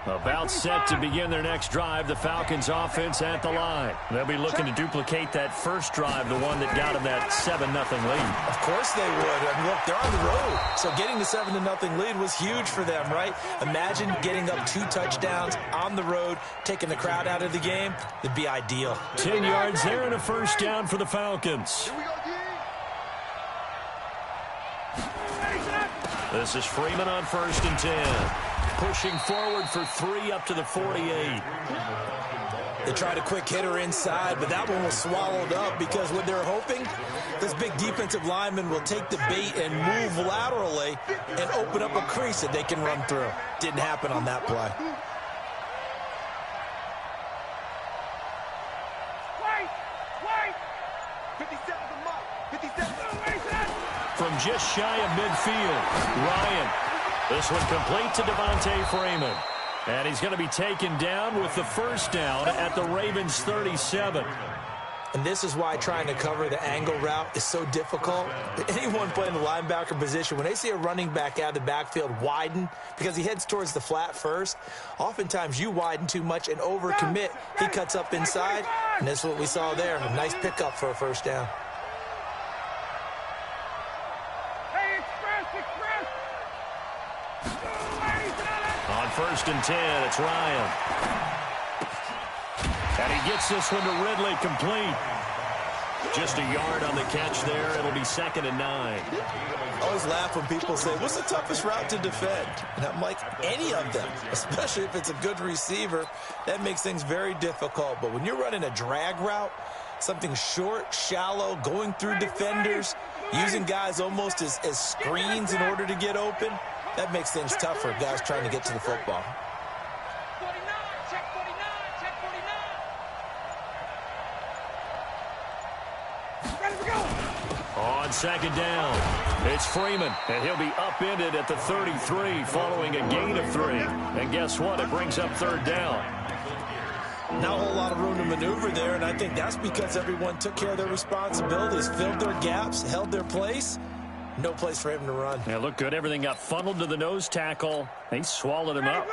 About set to begin their next drive, the Falcons offense at the line. They'll be looking to duplicate that first drive, the one that got them that 7-0 lead. Of course they would. And look, they're on the road. So getting the 7-0 lead was huge for them, right? Imagine getting up 2 touchdowns on the road, taking the crowd out of the game. It'd be ideal. 10 yards there and a first down for the Falcons. This is Freeman on 1st and 10. Pushing forward for 3 up to the 48. They tried a quick hitter inside, but that one was swallowed up because what they're hoping, this big defensive lineman will take the bait and move laterally and open up a crease that they can run through. Didn't happen on that play. Wait. 57 for Mike. 57. From just shy of midfield, Ryan. This one complete to Devontae Freeman. And he's going to be taken down with the first down at the Ravens 37. And this is why trying to cover the angle route is so difficult. Anyone playing the linebacker position, when they see a running back out of the backfield widen because he heads towards the flat first, oftentimes you widen too much and overcommit. He cuts up inside, and that's what we saw there. A nice pickup for a first down. On 1st and 10, it's Ryan. And he gets this one to Ridley complete. Just a yard on the catch there. It'll be 2nd and 9. I always laugh when people say, what's the toughest route to defend? And I'm like, any of them, especially if it's a good receiver. That makes things very difficult. But when you're running a drag route, something short, shallow, going through defenders, using guys almost as screens in order to get open, that makes things tough for guys trying to get to the football. 49, check 49, check 49. On on second down. It's Freeman, and he'll be upended at the 33 following a gain of 3. And guess what? It brings up third down. Not a whole lot of room to maneuver there, and I think that's because everyone took care of their responsibilities, filled their gaps, held their place. No place for him to run. Yeah, look good. Everything got funneled to the nose tackle. They swallowed him up.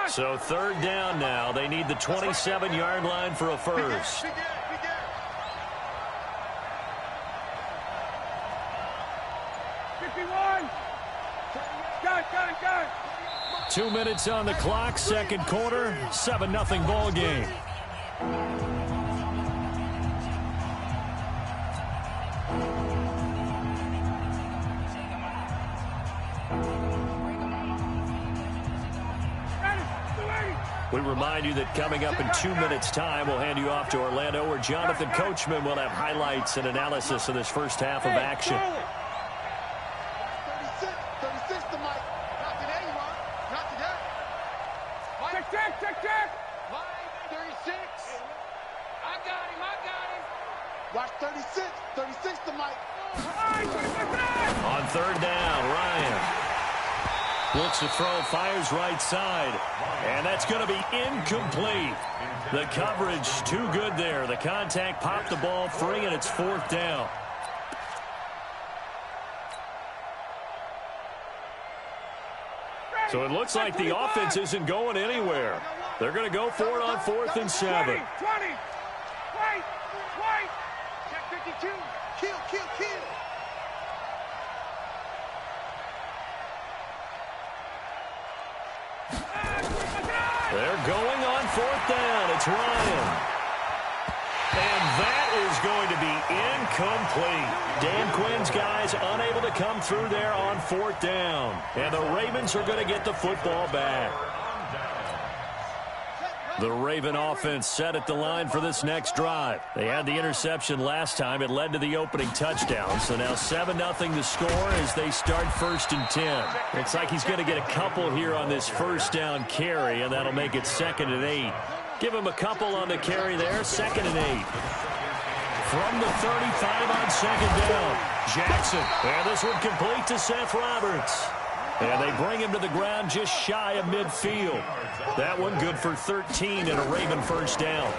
So third down now. They need the 27-yard line for a first. 2 minutes on the clock, second quarter, 7-0 ball game. We remind you that coming up in 2 minutes' time, we'll hand you off to Orlando, where Jonathan Coachman will have highlights and analysis of this first half of action. 36 to Mike. Not today, Ron. Not today. Mike, check. Line 36. I got him. Watch 36. 36 to Mike. On third down, Ryan looks to throw, fires right side, and that's going to be incomplete. The coverage too good there. The contact popped the ball free, and it's fourth down. So it looks like the offense isn't going anywhere. They're going to go for it on 4th and 7. 20. Wait. Check 52. Kill. They're going on 4th down. It's Ryan. And that is going to be incomplete. Dan Quinn's guys unable to come through there on 4th down. And the Ravens are going to get the football back. The Raven offense set at the line for this next drive. They had the interception last time. It led to the opening touchdown. So now 7-0 the score as they start 1st and 10. Looks like he's going to get a couple here on this first down carry, and that'll make it 2nd and 8. Give him a couple on the carry there, 2nd and 8. From the 35 on 2nd down, Jackson. And this one complete to Seth Roberts. And they bring him to the ground just shy of midfield. That one good for 13 and a Raven first down.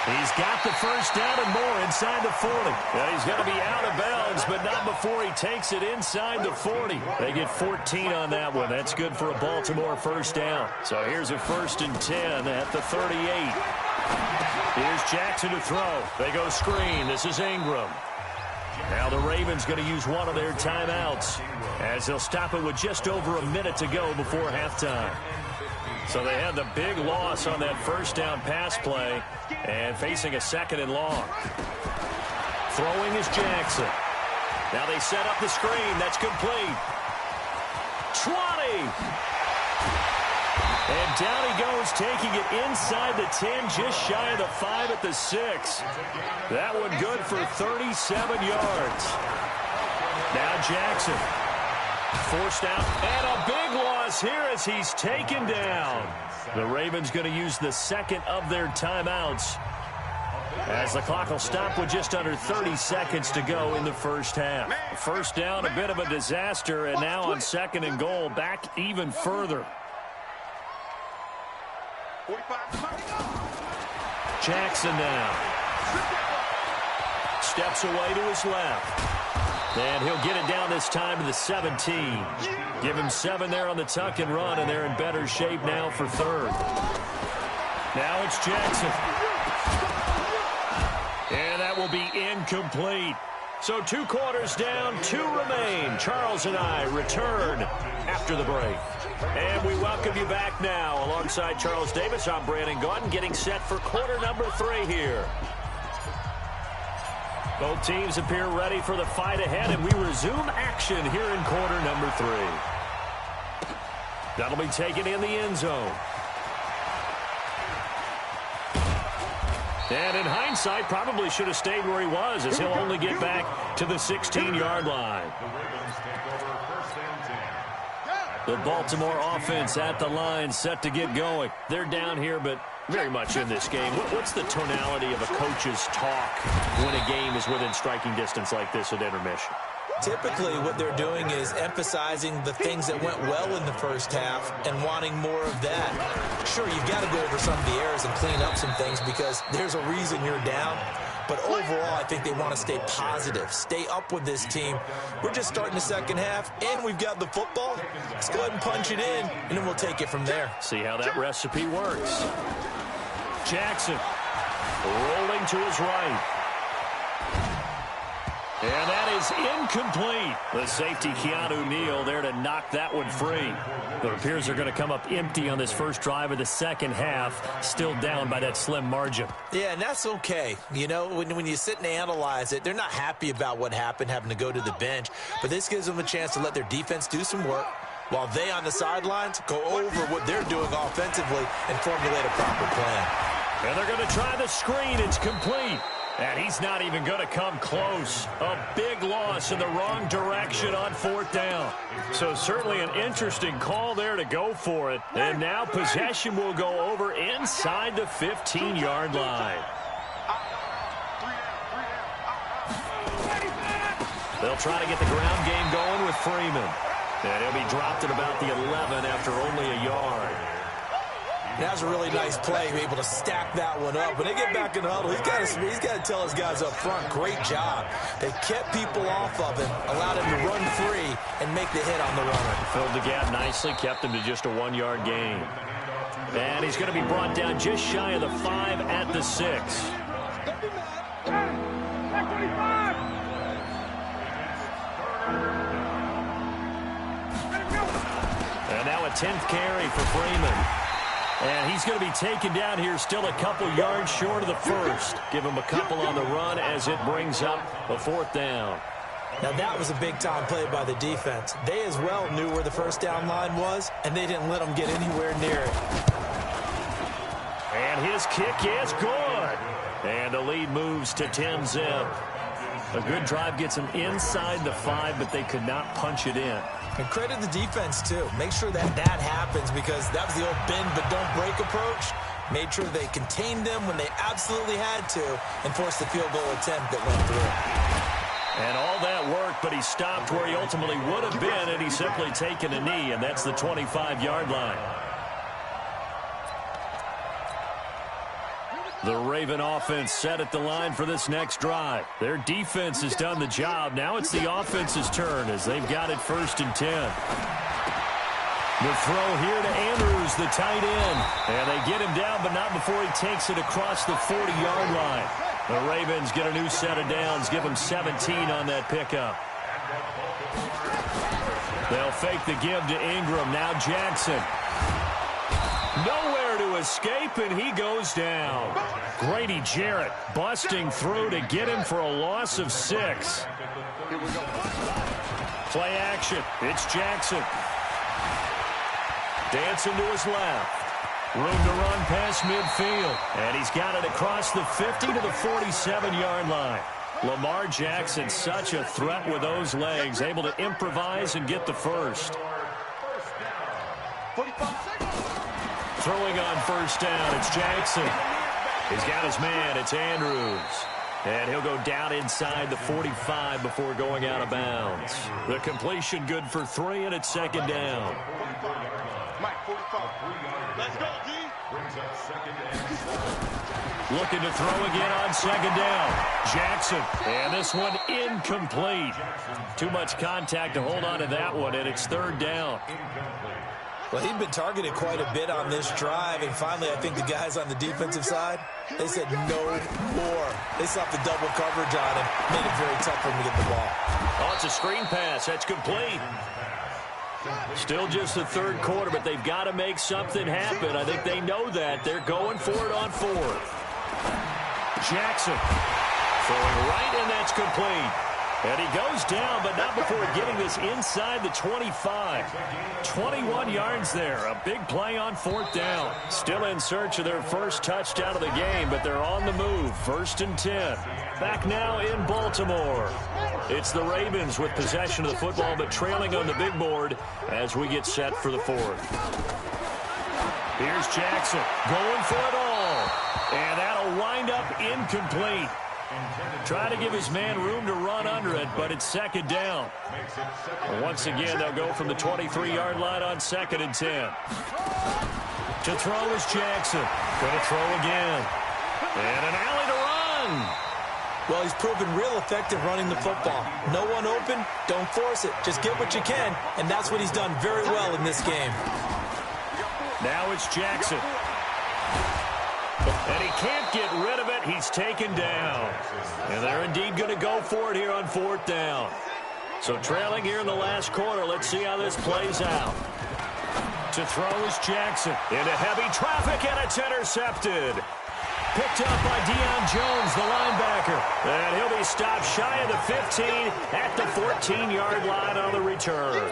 He's got the first down and more inside the 40. Now he's going to be out of bounds, but not before he takes it inside the 40. They get 14 on that one. That's good for a Baltimore first down. So here's a 1st and 10 at the 38. Here's Jackson to throw. They go screen. This is Ingram. Now the Ravens going to use one of their timeouts as they'll stop it with just over a minute to go before halftime. So they had the big loss on that first down pass play and facing a 2nd and long. Throwing is Jackson. Now they set up the screen. That's complete. 20. And down he goes, taking it inside the 10, just shy of the 5 at the 6. That one good for 37 yards. Now Jackson. Forced out, and a big loss here as he's taken down. The Ravens going to use the 2nd of their timeouts as the clock will stop with just under 30 seconds to go in the first half. First down, a bit of a disaster, and now on 2nd and goal, back even further. Jackson now. Steps away to his left. And he'll get it down this time to the 17. Give him 7 there on the tuck and run, and they're in better shape now for 3rd. Now it's Jackson. And that will be incomplete. So 2 quarters down, 2 remain. Charles and I return after the break. And we welcome you back now. Alongside Charles Davis, I'm Brandon Gaudin, getting set for quarter number 3 here. Both teams appear ready for the fight ahead, and we resume action here in quarter number 3. That'll be taken in the end zone. And in hindsight, probably should have stayed where he was, as he'll only get back to the 16-yard line. The Baltimore offense at the line, set to get going. They're down here, but very much in this game. What's the tonality of a coach's talk when a game is within striking distance like this at intermission? Typically, what they're doing is emphasizing the things that went well in the first half and wanting more of that. Sure, you've got to go over some of the errors and clean up some things because there's a reason you're down. But overall, I think they want to stay positive, stay up with this team. We're just starting the second half, and we've got the football. Let's go ahead and punch it in, and then we'll take it from there. See how that recipe works. Jackson rolling to his right. And that is incomplete. The safety, Keanu Neal, there to knock that one free. It appears they're going to come up empty on this first drive of the second half, still down by that slim margin. Yeah, and that's okay. You know, when you sit and analyze it, they're not happy about what happened, having to go to the bench. But this gives them a chance to let their defense do some work while they on the sidelines go over what they're doing offensively and formulate a proper plan. And they're going to try the screen. It's complete. And he's not even going to come close. A big loss in the wrong direction on fourth down. So certainly an interesting call there to go for it. And now possession will go over inside the 15-yard line. They'll try to get the ground game going with Freeman. And he'll be dropped at about the 11 after only a yard. That was a really nice play, able to stack that one up. When they get back in the huddle, he's got to tell his guys up front, great job. They kept people off of him, allowed him to run free and make the hit on the runner. Filled the gap nicely, kept him to just a 1-yard gain. And he's going to be brought down just shy of the 5 at the 6. And now a 10th carry for Freeman. And he's going to be taken down here still a couple yards short of the first. Give him a couple on the run as it brings up a fourth down. Now that was a big-time play by the defense. They as well knew where the first down line was, and they didn't let them get anywhere near it. And his kick is good. And the lead moves to 10-zip. A good drive gets them inside the 5, but they could not punch it in. And credit the defense, too. Make sure that happens because that was the old bend but don't break approach. Made sure they contained them when they absolutely had to and forced the field goal attempt that went through. And all that worked, but he stopped where he ultimately would have been, and he's simply taken a knee, and that's the 25-yard line. The Raven offense set at the line for this next drive. Their defense has done the job. Now it's the offense's turn as they've got it 1st and 10. The throw here to Andrews, the tight end. And they get him down, but not before he takes it across the 40-yard line. The Ravens get a new set of downs, give them 17 on that pickup. They'll fake the give to Ingram. Now Jackson. Nowhere to escape, and he goes down. Grady Jarrett busting through to get him for a loss of 6. Play action. It's Jackson. Dancing to his left. Room to run past midfield. And he's got it across the 50 to the 47-yard line. Lamar Jackson, such a threat with those legs, able to improvise and get the first. 45 seconds. Throwing on first down, it's Jackson. He's got his man, it's Andrews. And he'll go down inside the 45 before going out of bounds. The completion good for 3, and it's 2nd down. Mike, 45. Let's go, D. Looking to throw again on 2nd down. Jackson, and this one incomplete. Too much contact to hold on to that one, and it's 3rd down. Well, he'd been targeted quite a bit on this drive, and finally I think the guys on the defensive side, they said no more. They slapped the double coverage on him, made it very tough for him to get the ball. Oh, it's a screen pass. That's complete. Still just the 3rd quarter, but they've got to make something happen. I think they know that. They're going for it on 4th. Jackson throwing right, and that's complete. And he goes down, but not before getting this inside the 25. 21 yards there. A big play on 4th down. Still in search of their first touchdown of the game, but they're on the move. 1st and 10. Back now in Baltimore. It's the Ravens with possession of the football, but trailing on the big board as we get set for the 4th. Here's Jackson going for it all. wind up incomplete. Trying to give his man room to run under it, but it's second down. Once again, they'll go from the 23-yard line on 2nd and 10. To throw is Jackson. Going to throw again. And an alley to run. Well, he's proven real effective running the football. No one open, don't force it. Just get what you can, and that's what he's done very well in this game. Now it's Jackson. And he can't get rid of it. He's taken down. And they're indeed going to go for it here on 4th down. So trailing here in the last quarter. Let's see how this plays out. To throw is Jackson. Into heavy traffic, and it's intercepted. Picked up by Deion Jones, the linebacker. And he'll be stopped shy of the 15 at the 14-yard line on the return.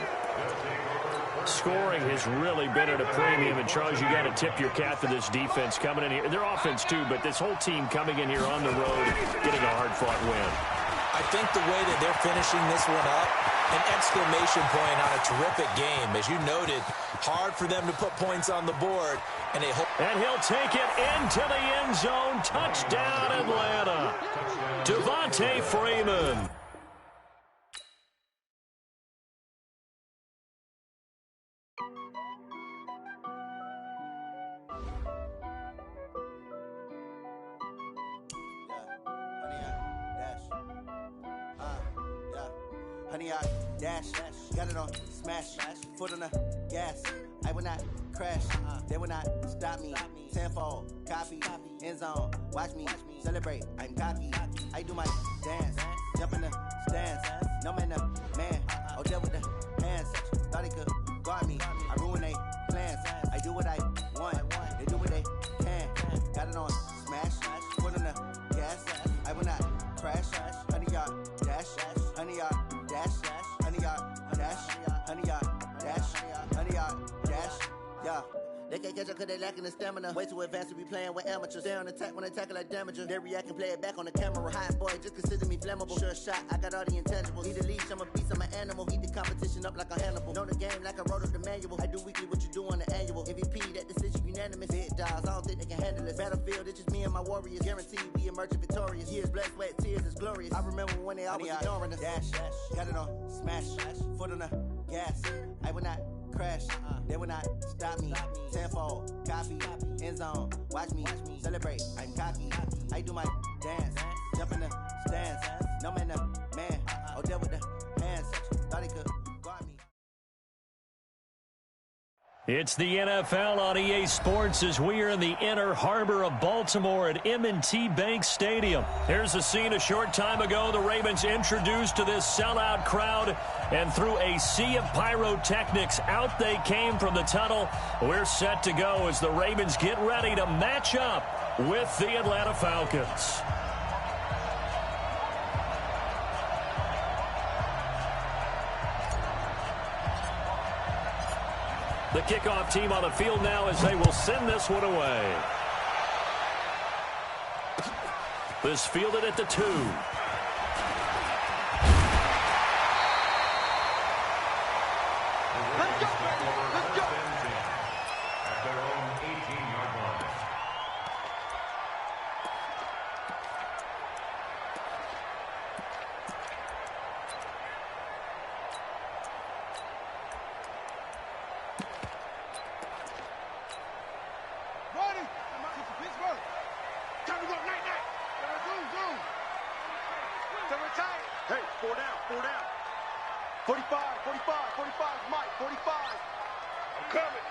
Scoring has really been at a premium, and Charles, you got to tip your cap to this defense coming in here. Their offense too, but this whole team coming in here on the road, getting a hard-fought win. I think the way that they're finishing this one up, an exclamation point on a terrific game. As you noted, hard for them to put points on the board. And he'll take it into the end zone. Touchdown, Atlanta. Devontae Freeman. Honey, I dash, got it on, smash, foot on the gas. I will not crash, they will not stop me. Tenfold, copy, end zone, watch me celebrate. I'm cocky, I do my dance, jump in the stands. No man, man, oh, deal with the hands. Thought he could guard me, I ruin they plans. I do what I want, they do what they can. Got it on, smash, foot on the gas. I will not crash, honey, yard dash, honey, yard dash, honey, yard dash, honey, yard dash, honey, yard dash, yeah. They can't catch up cause they lacking the stamina. Way too advanced to be playing with amateurs. They on attack when they tackle like damager. They react and play it back on the camera. Hot boy, just consider me flammable. Sure shot, I got all the intangibles. Need a leash, I'm a beast, I'm an animal. Heat the competition up like a Hannibal. Know the game like I wrote up the manual. I do weekly what you do on the annual. MVP, that decision unanimous. Big dogs, I don't think they can handle this. Battlefield, it's just me and my warriors. Guaranteed we emerge victorious. Years, blood, sweat, tears, it's glorious. I remember when they always ignoring us. Dash, got it on, smash, foot on the gas. I will not crash, they will not stop me. Tenfold, copy, end zone, watch me celebrate. I'm cocky, I do my dance, jump in the stands. No man, man, oh, deal with the hands. Thought he could guard me. It's the NFL on EA Sports as we are in the inner harbor of Baltimore at M&T Bank Stadium. Here's a scene a short time ago. The Ravens introduced to this sellout crowd, and through a sea of pyrotechnics, out they came from the tunnel. We're set to go as the Ravens get ready to match up with the Atlanta Falcons. The kickoff team on the field now as they will send this one away. This fielded at the 2. Let's go, baby. Let's go. At their own 18-yard line. Ready? Pittsburgh. Time to go night-night. Zoom. Time to retire. Hey, 4 down. 45, Mike, 45. I'm coming.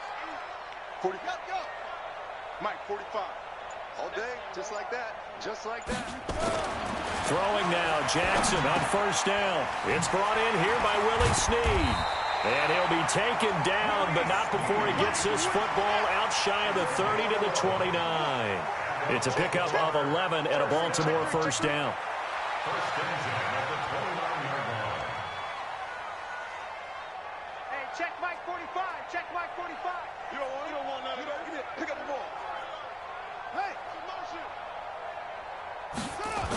40. Go. Mike, 45. All day, just like that. Throwing now, Jackson on first down. It's brought in here by Willie Snead. And he'll be taken down, but not before he gets this football out shy of the 30 to the 29. It's a pickup of 11 and a Baltimore first down. First and 10 at the 29-yard line. Hey, check Mike 45. You don't want none of that. Get it. Pick up the ball. Hey, motion. Set up.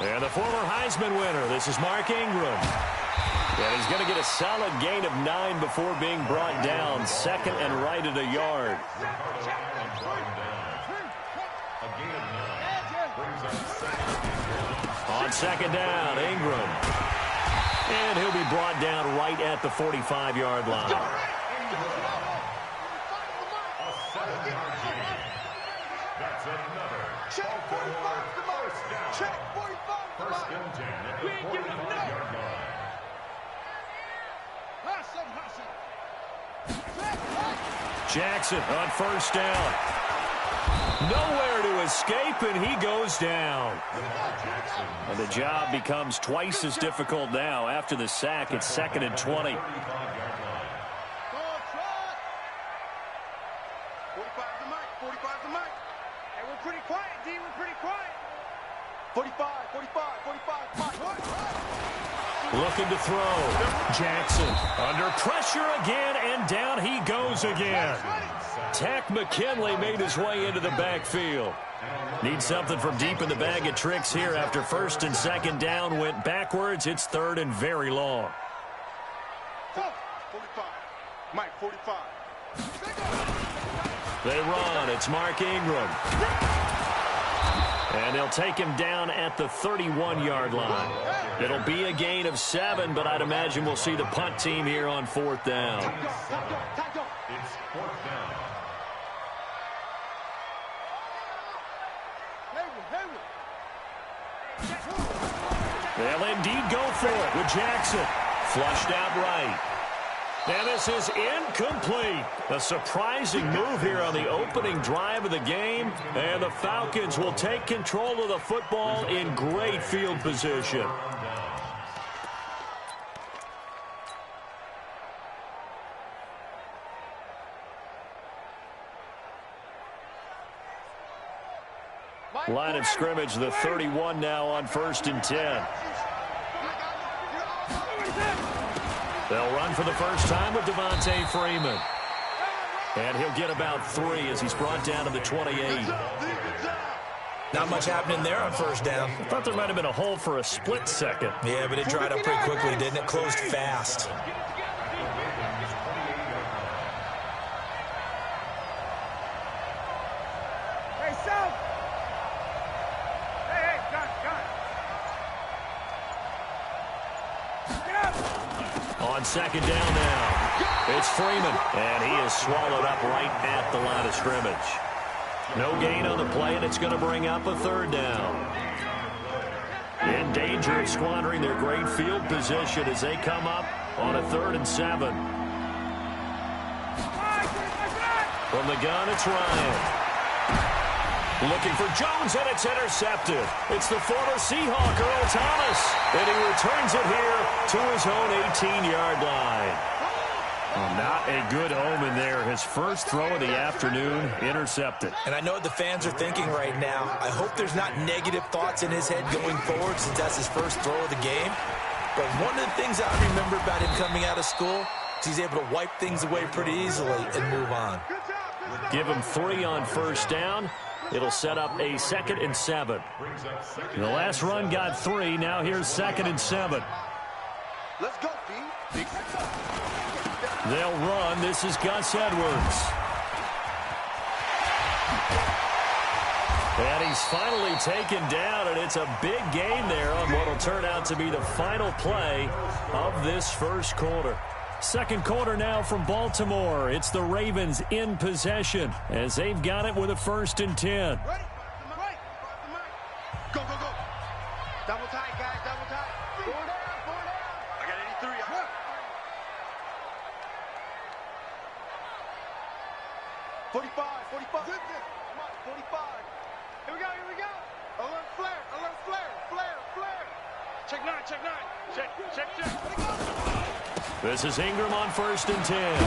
And the former Heisman winner, this is Mark Ingram. And he's going to get a solid gain of 9 before being brought down. Second and right at a yard. A gain of 9. Brings up second. On second down, Ingram. And he'll be brought down right at the 45-yard line. A 7-yard gain. That's another. Check 45 to Mike. First down. Check 45 to First Mike. and 10 at the 45-yard line. Jackson on first down. Nowhere to escape, and he goes down. And the job becomes twice as difficult now. After the sack, it's 2nd and 20. 45 to Mike. 45 to Mike. Hey, we're pretty quiet, D. We're pretty quiet. 45, 45, Mike. Looking to throw. Jackson under pressure again, and down he goes again. Tack McKinley made his way into the backfield. Needs something from deep in the bag of tricks here after first and second down went backwards. It's 3rd and very long. 45. Mike, 45. They run. It's Mark Ingram. And they'll take him down at the 31-yard line. It'll be a gain of 7, but I'd imagine we'll see the punt team here on 4th down. It's 4th down. They'll indeed go for it with Jackson. Flushed out right. And this is incomplete. A surprising move here on the opening drive of the game. And the Falcons will take control of the football in great field position. Line of scrimmage, the 31 now on 1st and 10. They'll run for the first time with Devontae Freeman. And he'll get about 3 as he's brought down to the 28. Not much happening there on first down. I thought there might have been a hole for a split second. Yeah, but it dried up pretty quickly, didn't it? Closed fast. Hey, South. Hey, gun. Get up. On second down now, it's Freeman, and he is swallowed up right at the line of scrimmage. No gain on the play, and it's going to bring up a 3rd down. In danger of squandering their great field position as they come up on a 3rd and 7. From the gun, it's Ryan. Looking for Jones, and it's intercepted. It's the former Seahawk, Earl Thomas, and he returns it here to his own 18-yard line. Well, not a good omen there. His first throw of the afternoon intercepted. And I know what the fans are thinking right now. I hope there's not negative thoughts in his head going forward since that's his first throw of the game. But one of the things I remember about him coming out of school is he's able to wipe things away pretty easily and move on. Give him 3 on first down. It'll set up a 2nd and 7. The last run got 3. Now here's 2nd and 7. Let's go, D. They'll run. This is Gus Edwards. And he's finally taken down, and it's a big gain there on what will turn out to be the final play of this first quarter. Second quarter now from Baltimore. It's the Ravens in possession as they've got it with a 1st and 10. Ready? Go. Double tight, guys. Double tight. 4 down. I got 83. 45. 45. Here we go. Alert flare. Check 9. Check. This is Ingram on 1st and 10.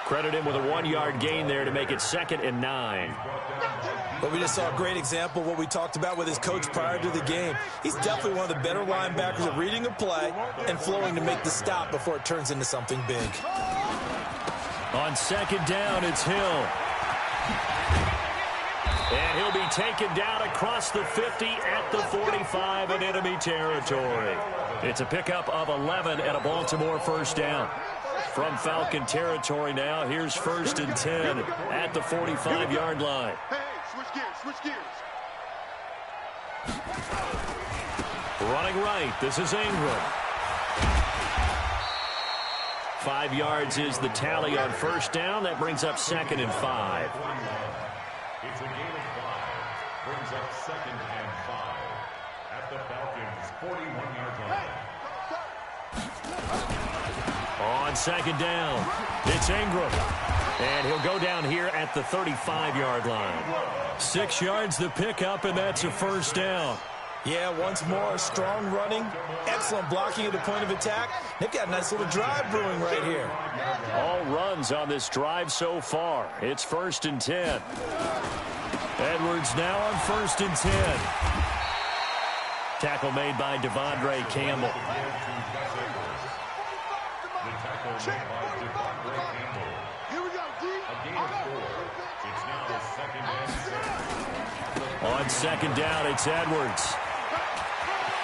Credit him with a 1-yard gain there to make it 2nd and 9. But we just saw a great example of what we talked about with his coach prior to the game. He's definitely one of the better linebackers at reading a play and flowing to make the stop before it turns into something big. On 2nd down, it's Hill. And he'll be taken down across the 50 at the 45 in enemy territory. It's a pickup of 11 and a Baltimore first down. From Falcon territory now, here's 1st and 10 at the 45-yard line. Hey, switch gears, switch gears. Running right, this is Ingram. 5 yards is the tally on 1st down. That brings up 2nd and 5. It's a gain of 5. Brings up 2nd and 5 at the Falcons' 41-yard line. On 2nd down, it's Ingram. And he'll go down here at the 35-yard line. 6 yards the pickup, and that's a 1st down. Yeah, once more, strong running, excellent blocking at the point of attack. They've got a nice little drive brewing right here. All runs on this drive so far. It's 1st and 10. Edwards now on 1st and 10. Tackle made by Devondre Campbell. The tackle made by Devondre Campbell. Here we go, D. A gain of 4. It's now the 2nd and 7. On 2nd down, it's Edwards.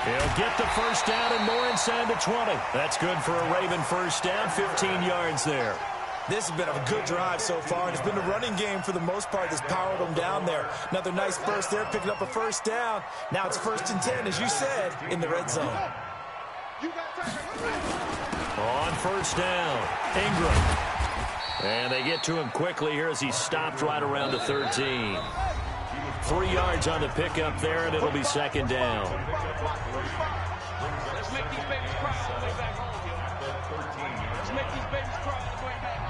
He'll get the 1st down and more inside the 20. That's good for a Raven 1st down, 15 yards there. This has been a good drive so far, and it's been a running game for the most part that's powered them down there. Another nice burst there, picking up a 1st down. Now it's 1st and 10, as you said, in the red zone. On 1st down, Ingram. And they get to him quickly here as he stopped right around the 13. 3 yards on the pickup there, and it'll be 2nd down. Let's make these babies cry on the way back home. Let's make these babies cry on the way back.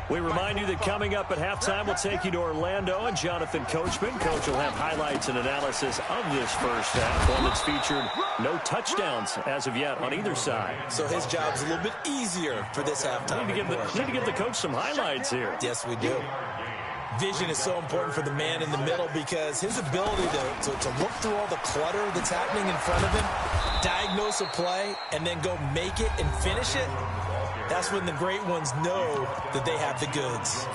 We remind you that coming up at halftime, we'll take you to Orlando and Jonathan Coachman. Coach will have highlights and analysis of this 1st half, one that's featured no touchdowns as of yet on either side. So his job's a little bit easier for this halftime. Need to give the coach some highlights here. Yes, we do. Vision is so important for the man in the middle because his ability to look through all the clutter that's happening in front of him, diagnose a play, and then go make it and finish it, that's when the great ones know that they have the goods.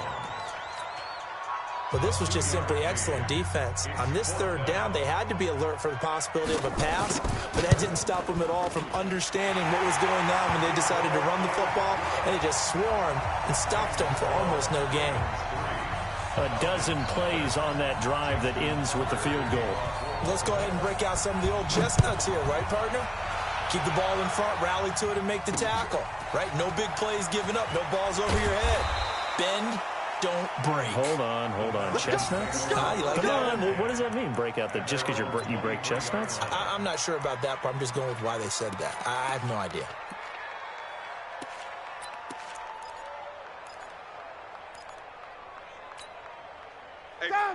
But this was just simply excellent defense. On this 3rd down, they had to be alert for the possibility of a pass, but that didn't stop them at all from understanding what was going on when they decided to run the football, and they just swarmed and stopped them for almost no gain. A dozen plays on that drive that ends with the field goal. Let's go ahead and break out some of the old chestnuts here, right, partner? Keep the ball in front, rally to it, and make the tackle, right? No big plays given up, no balls over your head. Bend, don't break. Hold on. Chestnuts? You like Come that on, one? what does that mean, break out? That just because you break chestnuts? I'm not sure about that, but I'm just going with why they said that. I have no idea.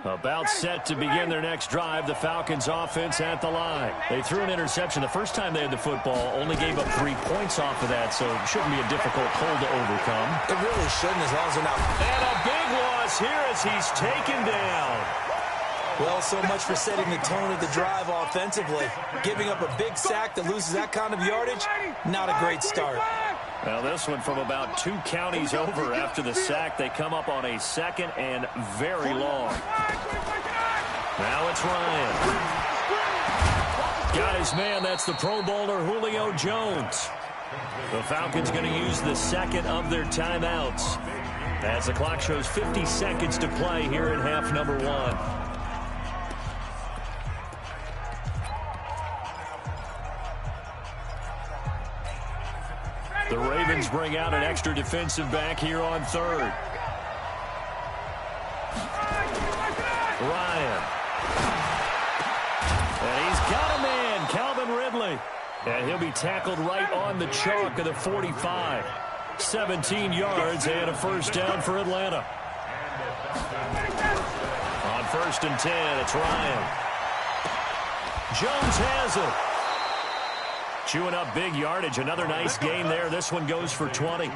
About set to begin their next drive, the Falcons offense at the line. They threw an interception the first time they had the football, only gave up 3 points off of that, so it shouldn't be a difficult hole to overcome. It really shouldn't, as long as they're not. And a big loss here as he's taken down. Well, so much for setting the tone of the drive offensively. Giving up a big sack that loses that kind of yardage, not a great start. Well, this one from about 2 counties over after the sack. They come up on a 2nd and very long. Now it's Ryan. Got his man. That's the Pro Bowler Julio Jones. The Falcons going to use the 2nd of their timeouts as the clock shows 50 seconds to play here in half number 1. The Ravens bring out an extra defensive back here on 3rd. Ryan. And he's got a man, Calvin Ridley. And he'll be tackled right on the chalk of the 45. 17 yards and a 1st down for Atlanta. On 1st and 10, it's Ryan. Jones has it. Chewing up big yardage. Another nice gain there. This one goes for 20.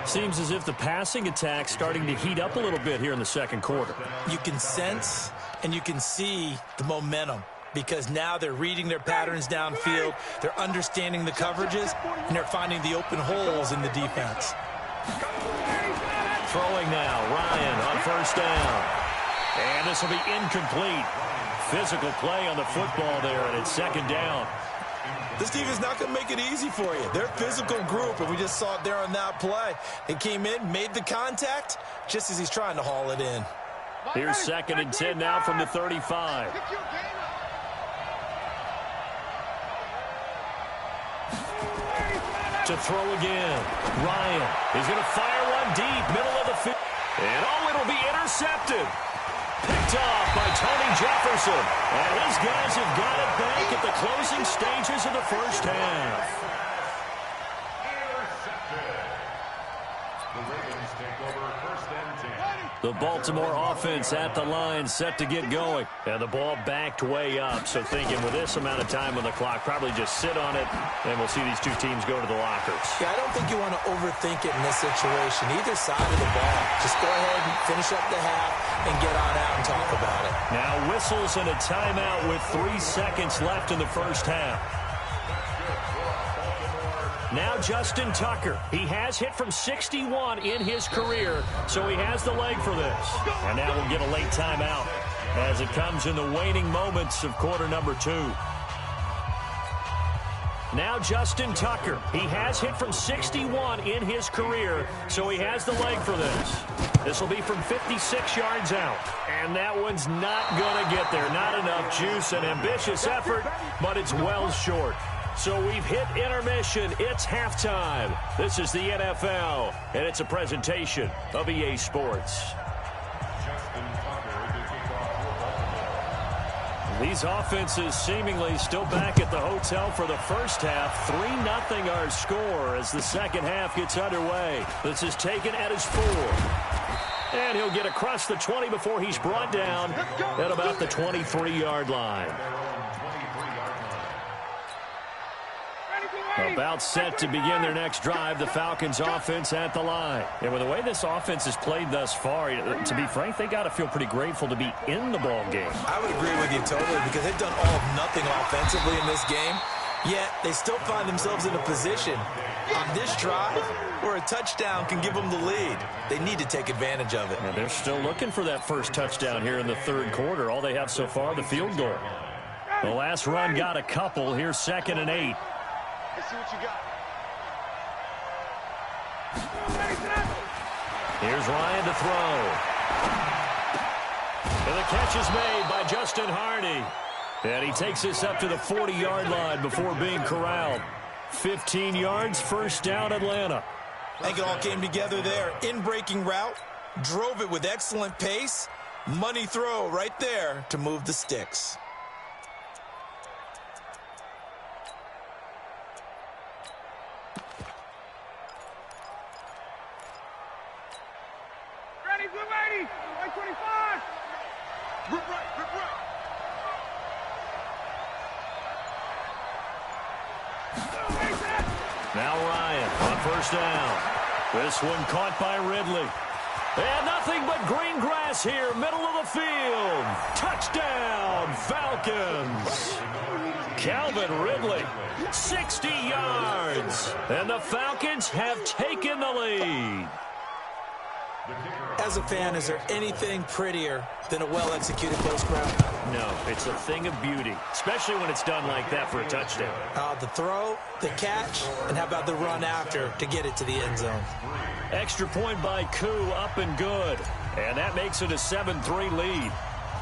Seems as if the passing attack's starting to heat up a little bit here in the 2nd quarter. You can sense and you can see the momentum because now they're reading their patterns downfield, they're understanding the coverages, and they're finding the open holes in the defense. Throwing now, Ryan on 1st down. And this will be incomplete. Physical play on the football there, and it's 2nd down. This team is not going to make it easy for you. They're a physical group, and we just saw it there on that play. He came in, made the contact, just as he's trying to haul it in. Here's 2nd and 10 now from the 35. To throw again. Ryan is going to fire one deep, middle of the field. And it'll be intercepted. Picked off by Tony Jefferson. And his guys have got it back at the closing stages of the first half. Intercepted. The Ravens take over 1st and 10. The Baltimore offense at the line, set to get going. And the ball backed way up, so thinking with this amount of time on the clock, probably just sit on it, and we'll see these two teams go to the lockers. Yeah, I don't think you want to overthink it in this situation, either side of the ball. Just go ahead and finish up the half and get on out and talk about it. Now whistles and a timeout with 3 seconds left in the first half. Now Justin Tucker. He has hit from 61 in his career, so he has the leg for this. And now we'll get a late timeout as it comes in the waning moments of quarter number 2. Now Justin Tucker. He has hit from 61 in his career, so he has the leg for this. This will be from 56 yards out. And that one's not going to get there. Not enough juice, an ambitious effort, but it's well short. So we've hit intermission. It's halftime. This is the NFL, and it's a presentation of EA Sports. These offenses seemingly still back at the hotel for the first half. 3-0 our score as the second half gets underway. This is taken at his 4. And he'll get across the 20 before he's brought down at about the 23-yard line. About set to begin their next drive, the Falcons offense at the line. And with the way this offense has played thus far, to be frank, they got to feel pretty grateful to be in the ball game. I would agree with you totally because they've done all of nothing offensively in this game, yet they still find themselves in a position on this drive where a touchdown can give them the lead. They need to take advantage of it. And they're still looking for that first touchdown here in the third quarter. All they have so far, the field goal. The last run got a couple. Here's 2nd and 8. Let's see what you got. Here's Ryan to throw. And the catch is made by Justin Hardy. And he takes us up to the 40-yard line before being corralled. 15 yards, first down, Atlanta. I think it all came together there. In-breaking route, drove it with excellent pace. Money throw right there to move the sticks. Ready, blue lady, 125. Rip right, rip right. Now Ryan on first down. This one caught by Ridley. And nothing but green grass here, middle of the field. Touchdown, Falcons. Calvin Ridley, 60 yards. And the Falcons have taken the lead. As a fan, is there anything prettier than a well-executed post route? No, it's a thing of beauty, especially when it's done like that for a touchdown. The throw, the catch, and how about the run after to get it to the end zone? Extra point by Koo, up and good. And that makes it a 7-3 lead.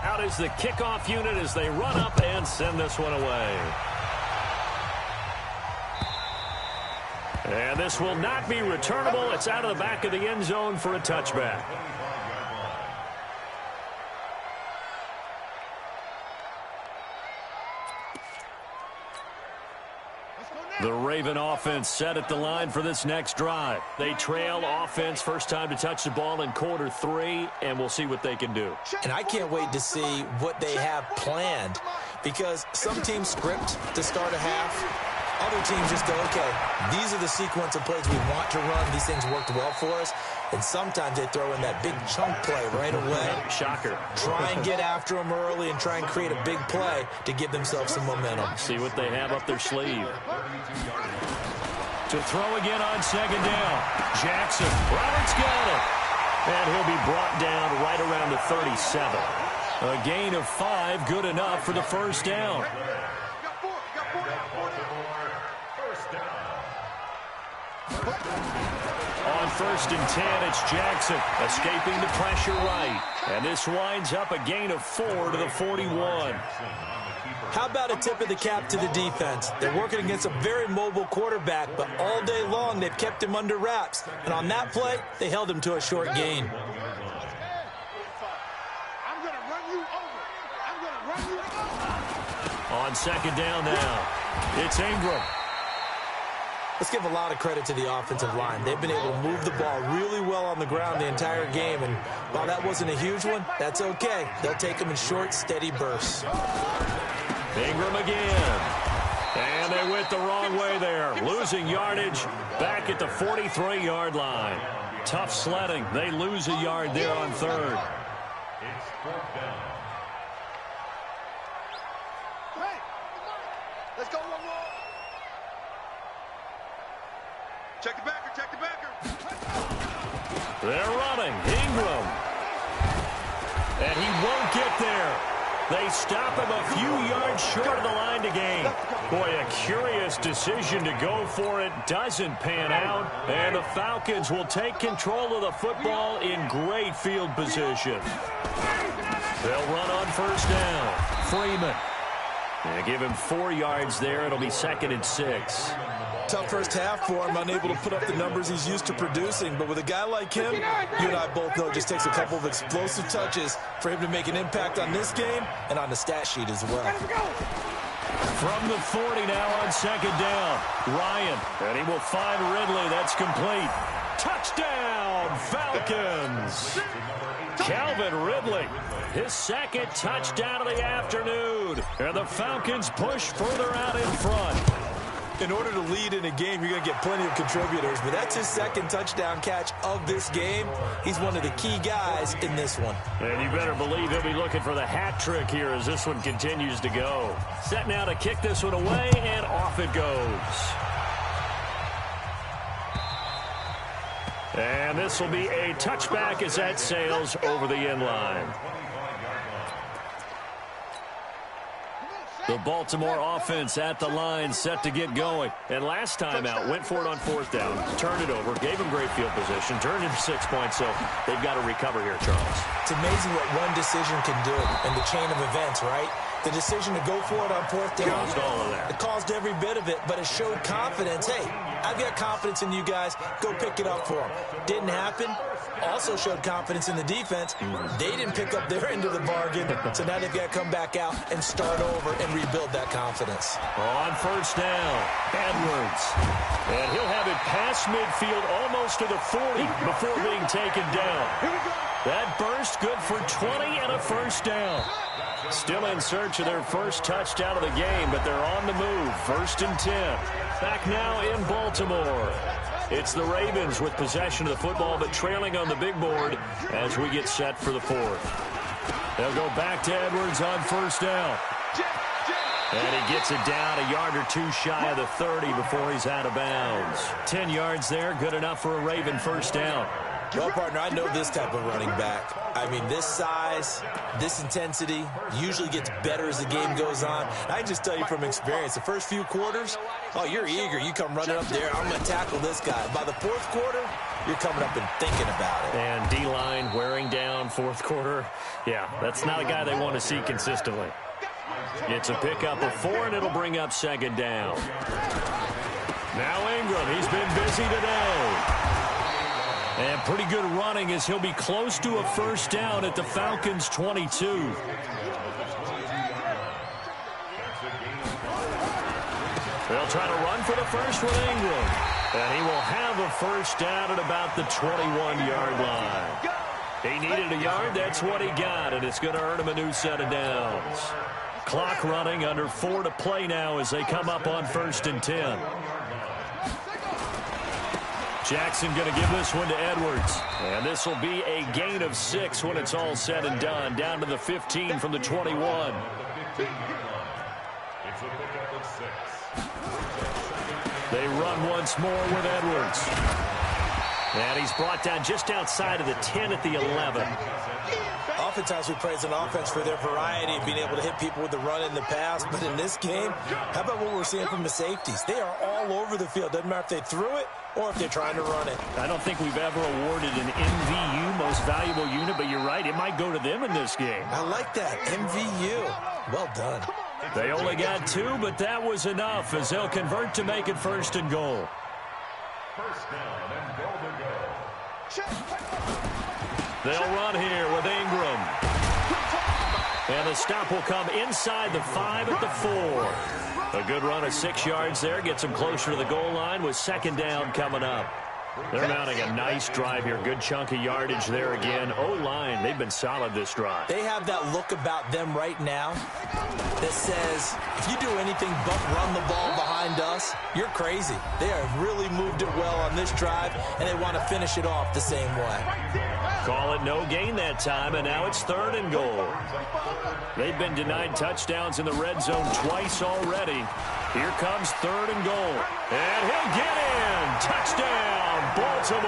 Out is the kickoff unit as they run up and send this one away. And this will not be returnable. It's out of the back of the end zone for a touchback. The Raven offense set at the line for this next drive. They trail offense, first time to touch the ball in quarter 3, and we'll see what they can do. And I can't wait to see what they have planned, because some teams script to start a half. Other teams just go, okay, these are the sequence of plays we want to run. These things worked well for us. And sometimes they throw in that big chunk play right away. Shocker. Try and get after them early and try and create a big play to give themselves some momentum. See what they have up their sleeve. To throw again on second down. Jackson. Roberts got it. And he'll be brought down right around the 37. A gain of 5, good enough for the first down. On 1st and 10, it's Jackson escaping the pressure right. And this winds up a gain of 4 to the 41. How about a tip of the cap to the defense? They're working against a very mobile quarterback, but all day long they've kept him under wraps. And on that play, they held him to a short gain. I'm going to run you over. I'm going to run you over. On 2nd down now, it's Ingram. Let's give a lot of credit to the offensive line. They've been able to move the ball really well on the ground the entire game. And while that wasn't a huge one, that's okay. They'll take them in short, steady bursts. Ingram again. And they went the wrong way there. Losing yardage back at the 43-yard line. Tough sledding. They lose a yard there on 3rd. It's 4th down. Hey, let's go one more. Check the backer, check the backer. They're running. Ingram. And he won't get there. They stop him a few yards short of the line to gain. Boy, a curious decision to go for it. Doesn't pan out. And the Falcons will take control of the football in great field position. They'll run on 1st down. Freeman. They give him 4 yards there. It'll be 2nd and 6. Tough first half for him, unable to put up the numbers he's used to producing. But with a guy like him, you and I both know it just takes a couple of explosive touches for him to make an impact on this game and on the stat sheet as well. From the 40 now on 2nd down. Ryan, and he will find Ridley. That's complete. Touchdown, Falcons. Calvin Ridley, his 2nd touchdown of the afternoon. And the Falcons push further out in front. In order to lead in a game, you're going to get plenty of contributors, but that's his 2nd touchdown catch of this game. He's one of the key guys in this one. And you better believe he'll be looking for the hat trick here as this one continues to go. Set now to kick this one away, and off it goes. And this will be a touchback as that sails over the end line. The Baltimore offense at the line, set to get going. And last time out, went for it on 4th down, turned it over, gave him great field position, turned it 6 points, so they've got to recover here, Charles. It's amazing what one decision can do in the chain of events, right? The decision to go for it on 4th down. Caused all of that. It caused every bit of it, but it showed confidence. Hey, I've got confidence in you guys. Go pick it up for them. Didn't happen. Also showed confidence in the defense. They didn't pick up their end of the bargain, so now they've got to come back out and start over and rebuild that confidence. On 1st down, Edwards. And he'll have it past midfield almost to the 40 before being taken down. That burst good for 20 and a 1st down. Still in search of their first touchdown of the game, but they're on the move. 1st and 10. Back now in Baltimore. It's the Ravens with possession of the football, but trailing on the big board as we get set for the 4th. They'll go back to Edwards on 1st down. And he gets it down a yard or 2 shy of the 30 before he's out of bounds. 10 yards there, good enough for a Raven 1st down. Well, partner, I know this type of running back. I mean, this size, this intensity usually gets better as the game goes on. I can just tell you from experience, the first few quarters, oh, you're eager. You come running up there, I'm going to tackle this guy. By the 4th quarter, you're coming up and thinking about it. And D-line wearing down 4th quarter. Yeah, that's not a guy they want to see consistently. It's a pickup of 4, and it'll bring up 2nd down. Now Ingram, he's been busy today. And pretty good running as he'll be close to a 1st down at the Falcons' 22. They'll try to run for the 1st with Ingram. And he will have a 1st down at about the 21-yard line. He needed a yard, that's what he got, and it's going to earn him a new set of downs. Clock running, under 4 to play now as they come up on 1st and 10. Jackson going to give this one to Edwards. And this will be a gain of 6 when it's all said and done. Down to the 15 from the 21. It's a pickup of 6. They run once more with Edwards. And he's brought down just outside of the 10 at the 11. oftentimes we praise an offense for their variety of being able to hit people with the run in the pass. But in this game, how about what we're seeing from the safeties? They are all over the field. Doesn't matter if they threw it or if they're trying to run it. I don't think we've ever awarded an MVU, most valuable unit, but you're right. It might go to them in this game. I like that. MVU. Well done. They only got 2, but that was enough as they'll convert to make it 1st and goal. First down and goal to go. They'll run here with Ingram. And the stop will come inside the 5 at the 4. A good run of 6 yards there. Gets them closer to the goal line with 2nd down coming up. They're mounting a nice drive here. Good chunk of yardage there again. O-line, they've been solid this drive. They have that look about them right now that says, if you do anything but run the ball behind us, you're crazy. They have really moved it well on this drive, and they want to finish it off the same way. Call it no gain that time, and now it's 3rd and goal. They've been denied touchdowns in the red zone twice already. Here comes 3rd and goal. And he'll get in. Touchdown, Baltimore.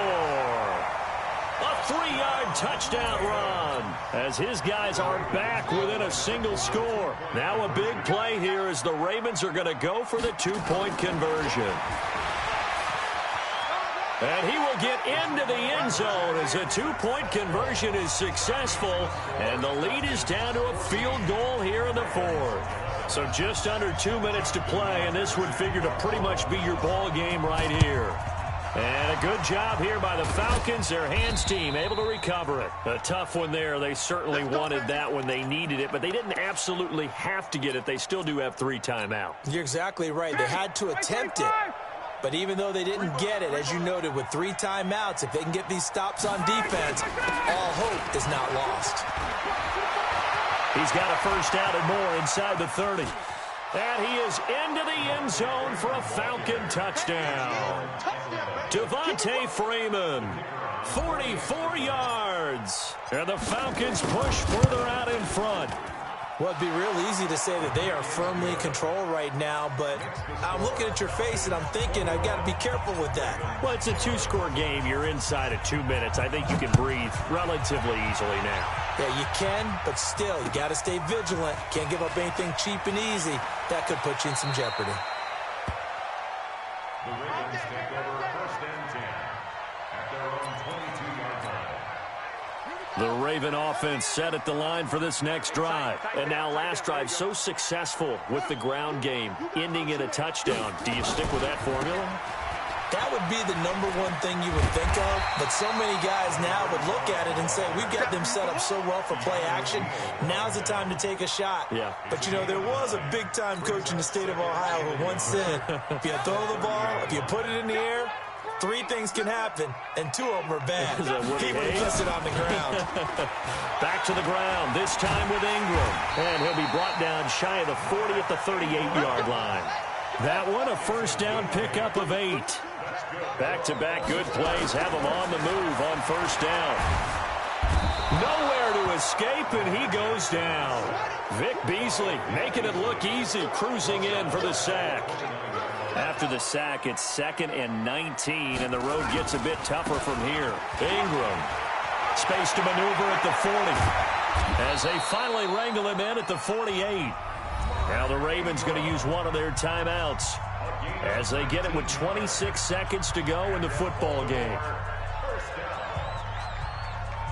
A 3-yard touchdown run as his guys are back within a single score. Now a big play here as the Ravens are going to go for the 2-point conversion. And he will get into the end zone as a 2-point conversion is successful. And the lead is down to a field goal here in the 4th. So just under 2 minutes to play, and this would figure to pretty much be your ball game right here. And a good job here by the Falcons. Their hands team able to recover it. A tough one there. They certainly wanted that when they needed it, but they didn't absolutely have to get it. They still do have 3 timeouts. You're exactly right. They had to attempt it. But even though they didn't get it, as you noted, with 3 timeouts, if they can get these stops on defense, all hope is not lost. He's got a 1st down and more inside the 30. And he is into the end zone for a Falcon touchdown. Devontae Freeman, 44 yards. And the Falcons push further out in front. Well, it'd be real easy to say that they are firmly in control right now, but I'm looking at your face and I'm thinking I've got to be careful with that. Well, it's a 2-score game. You're inside of 2 minutes. I think you can breathe relatively easily now. Yeah, you can, but still, you got to stay vigilant. Can't give up anything cheap and easy. That could put you in some jeopardy. The Ravens take over 1st and 10 at their own 22-yard line. The Raven offense set at the line for this next drive. And now last drive so successful with the ground game, ending in a touchdown. Do you stick with that formula? That would be the #1 thing you would think of, but so many guys now would look at it and say, we've got them set up so well for play action, now's the time to take a shot. Yeah. But, you know, there was a big-time coach in the state of Ohio who once said, if you throw the ball, if you put it in the air, 3 things can happen, and 2 of them are bad. He would have kept it on the ground. Back to the ground, this time with Ingram. And he'll be brought down shy of the 40 at the 38-yard line. That one, a 1st down pickup of 8. Back-to-back good plays have him on the move on 1st down. Nowhere to escape, and he goes down. Vic Beasley making it look easy, cruising in for the sack. After the sack, it's 2nd and 19, and the road gets a bit tougher from here. Ingram, space to maneuver at the 40, as they finally wrangle him in at the 48. Now the Ravens going to use one of their timeouts as they get it with 26 seconds to go in the football game.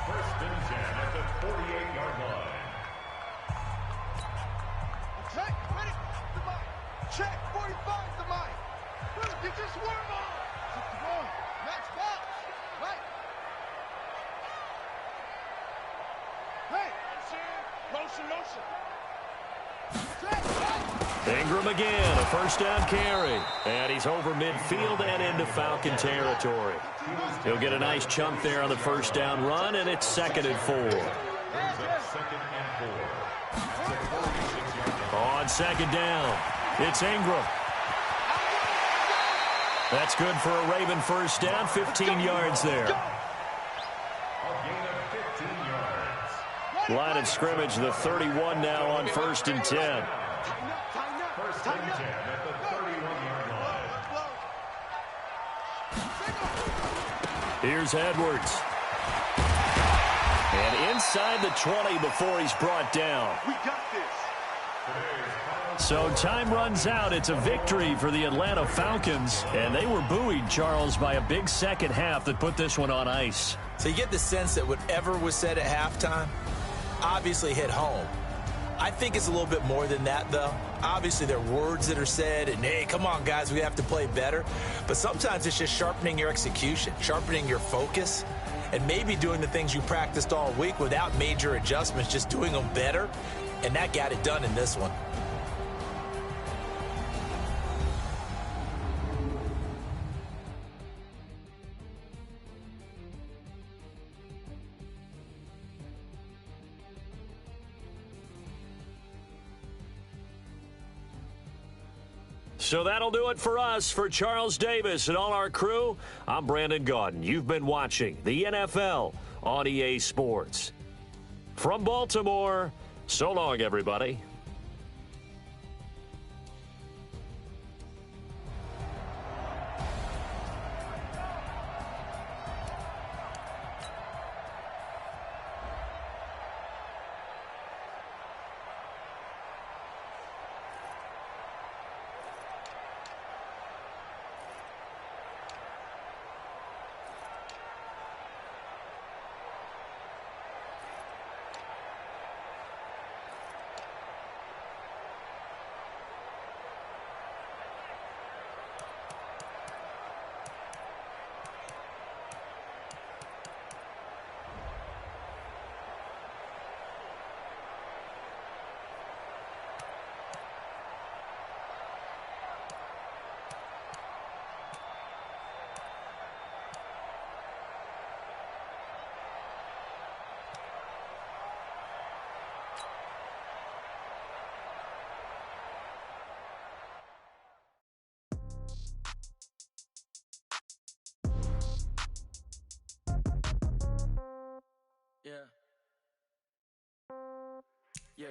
1st and 10 at the 48-yard line. Check, 45 the mic. You just warm up. Next box. Right. Hey, motion. Ingram again, a 1st down carry. And he's over midfield and into Falcon territory. He'll get a nice chunk there on the 1st down run, and it's 2nd and 4. On 2nd down, it's Ingram. That's good for a Raven 1st down, 15 yards there. Line of scrimmage, the 31 now on 1st and 10. 1st and 10 at the 31-yard line. Here's Edwards. And inside the 20 before he's brought down. We got this. So time runs out. It's a victory for the Atlanta Falcons. And they were buoyed, Charles, by a big second half that put this one on ice. So you get the sense that whatever was said at halftime obviously hit home. I think it's a little bit more than that, though. Obviously, there are words that are said, and, hey, come on, guys, we have to play better. But sometimes it's just sharpening your execution, sharpening your focus, and maybe doing the things you practiced all week without major adjustments, just doing them better. And that got it done in this one. So that'll do it for us. For Charles Davis and all our crew, I'm Brandon Gaudin. You've been watching the NFL on EA Sports. From Baltimore, so long, everybody. Yeah. Yeah.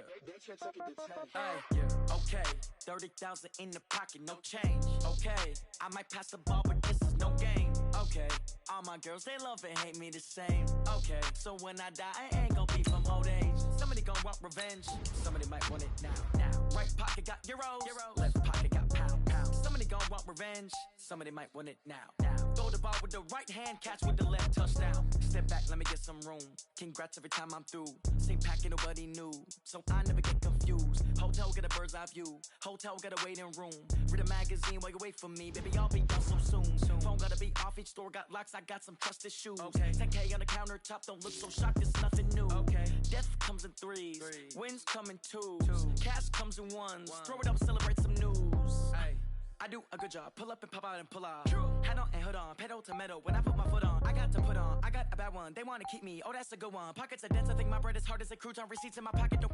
Okay. 30,000 in the pocket, no change. Okay. I might pass the ball, but this is no game. Okay. All my girls, they love and hate me the same. Okay. So when I die, I ain't gonna be from old age. Somebody gonna want revenge. Somebody might want it now. Right pocket got euros. Left pocket got pound. Somebody gonna want revenge. Somebody might want it now. Throw the ball with the right hand, catch with the left, touchdown. Step back, let me get some room. Congrats every time I'm through. Same packet, nobody knew. So I never get confused. Hotel get a bird's eye view. Hotel get a waiting room. Read a magazine while you wait for me. Baby, I'll be done so soon. Phone gotta be off, each store got locks. I got some trusted shoes. Okay. 10K on the countertop, don't look so shocked, it's nothing new. Okay. Death comes in threes. Wins come in twos. Cash comes in ones. Throw it up, celebrate some news. Ay. I do a good job. Pull up and pop out and pull out. True. Head on and hood on. Pedal to metal. When I put my foot on, I got to put on. I got a bad one. They want to keep me. Oh, that's a good one. Pockets are dense. I think my bread is hard as a crouton. Receipts in my pocket. Don't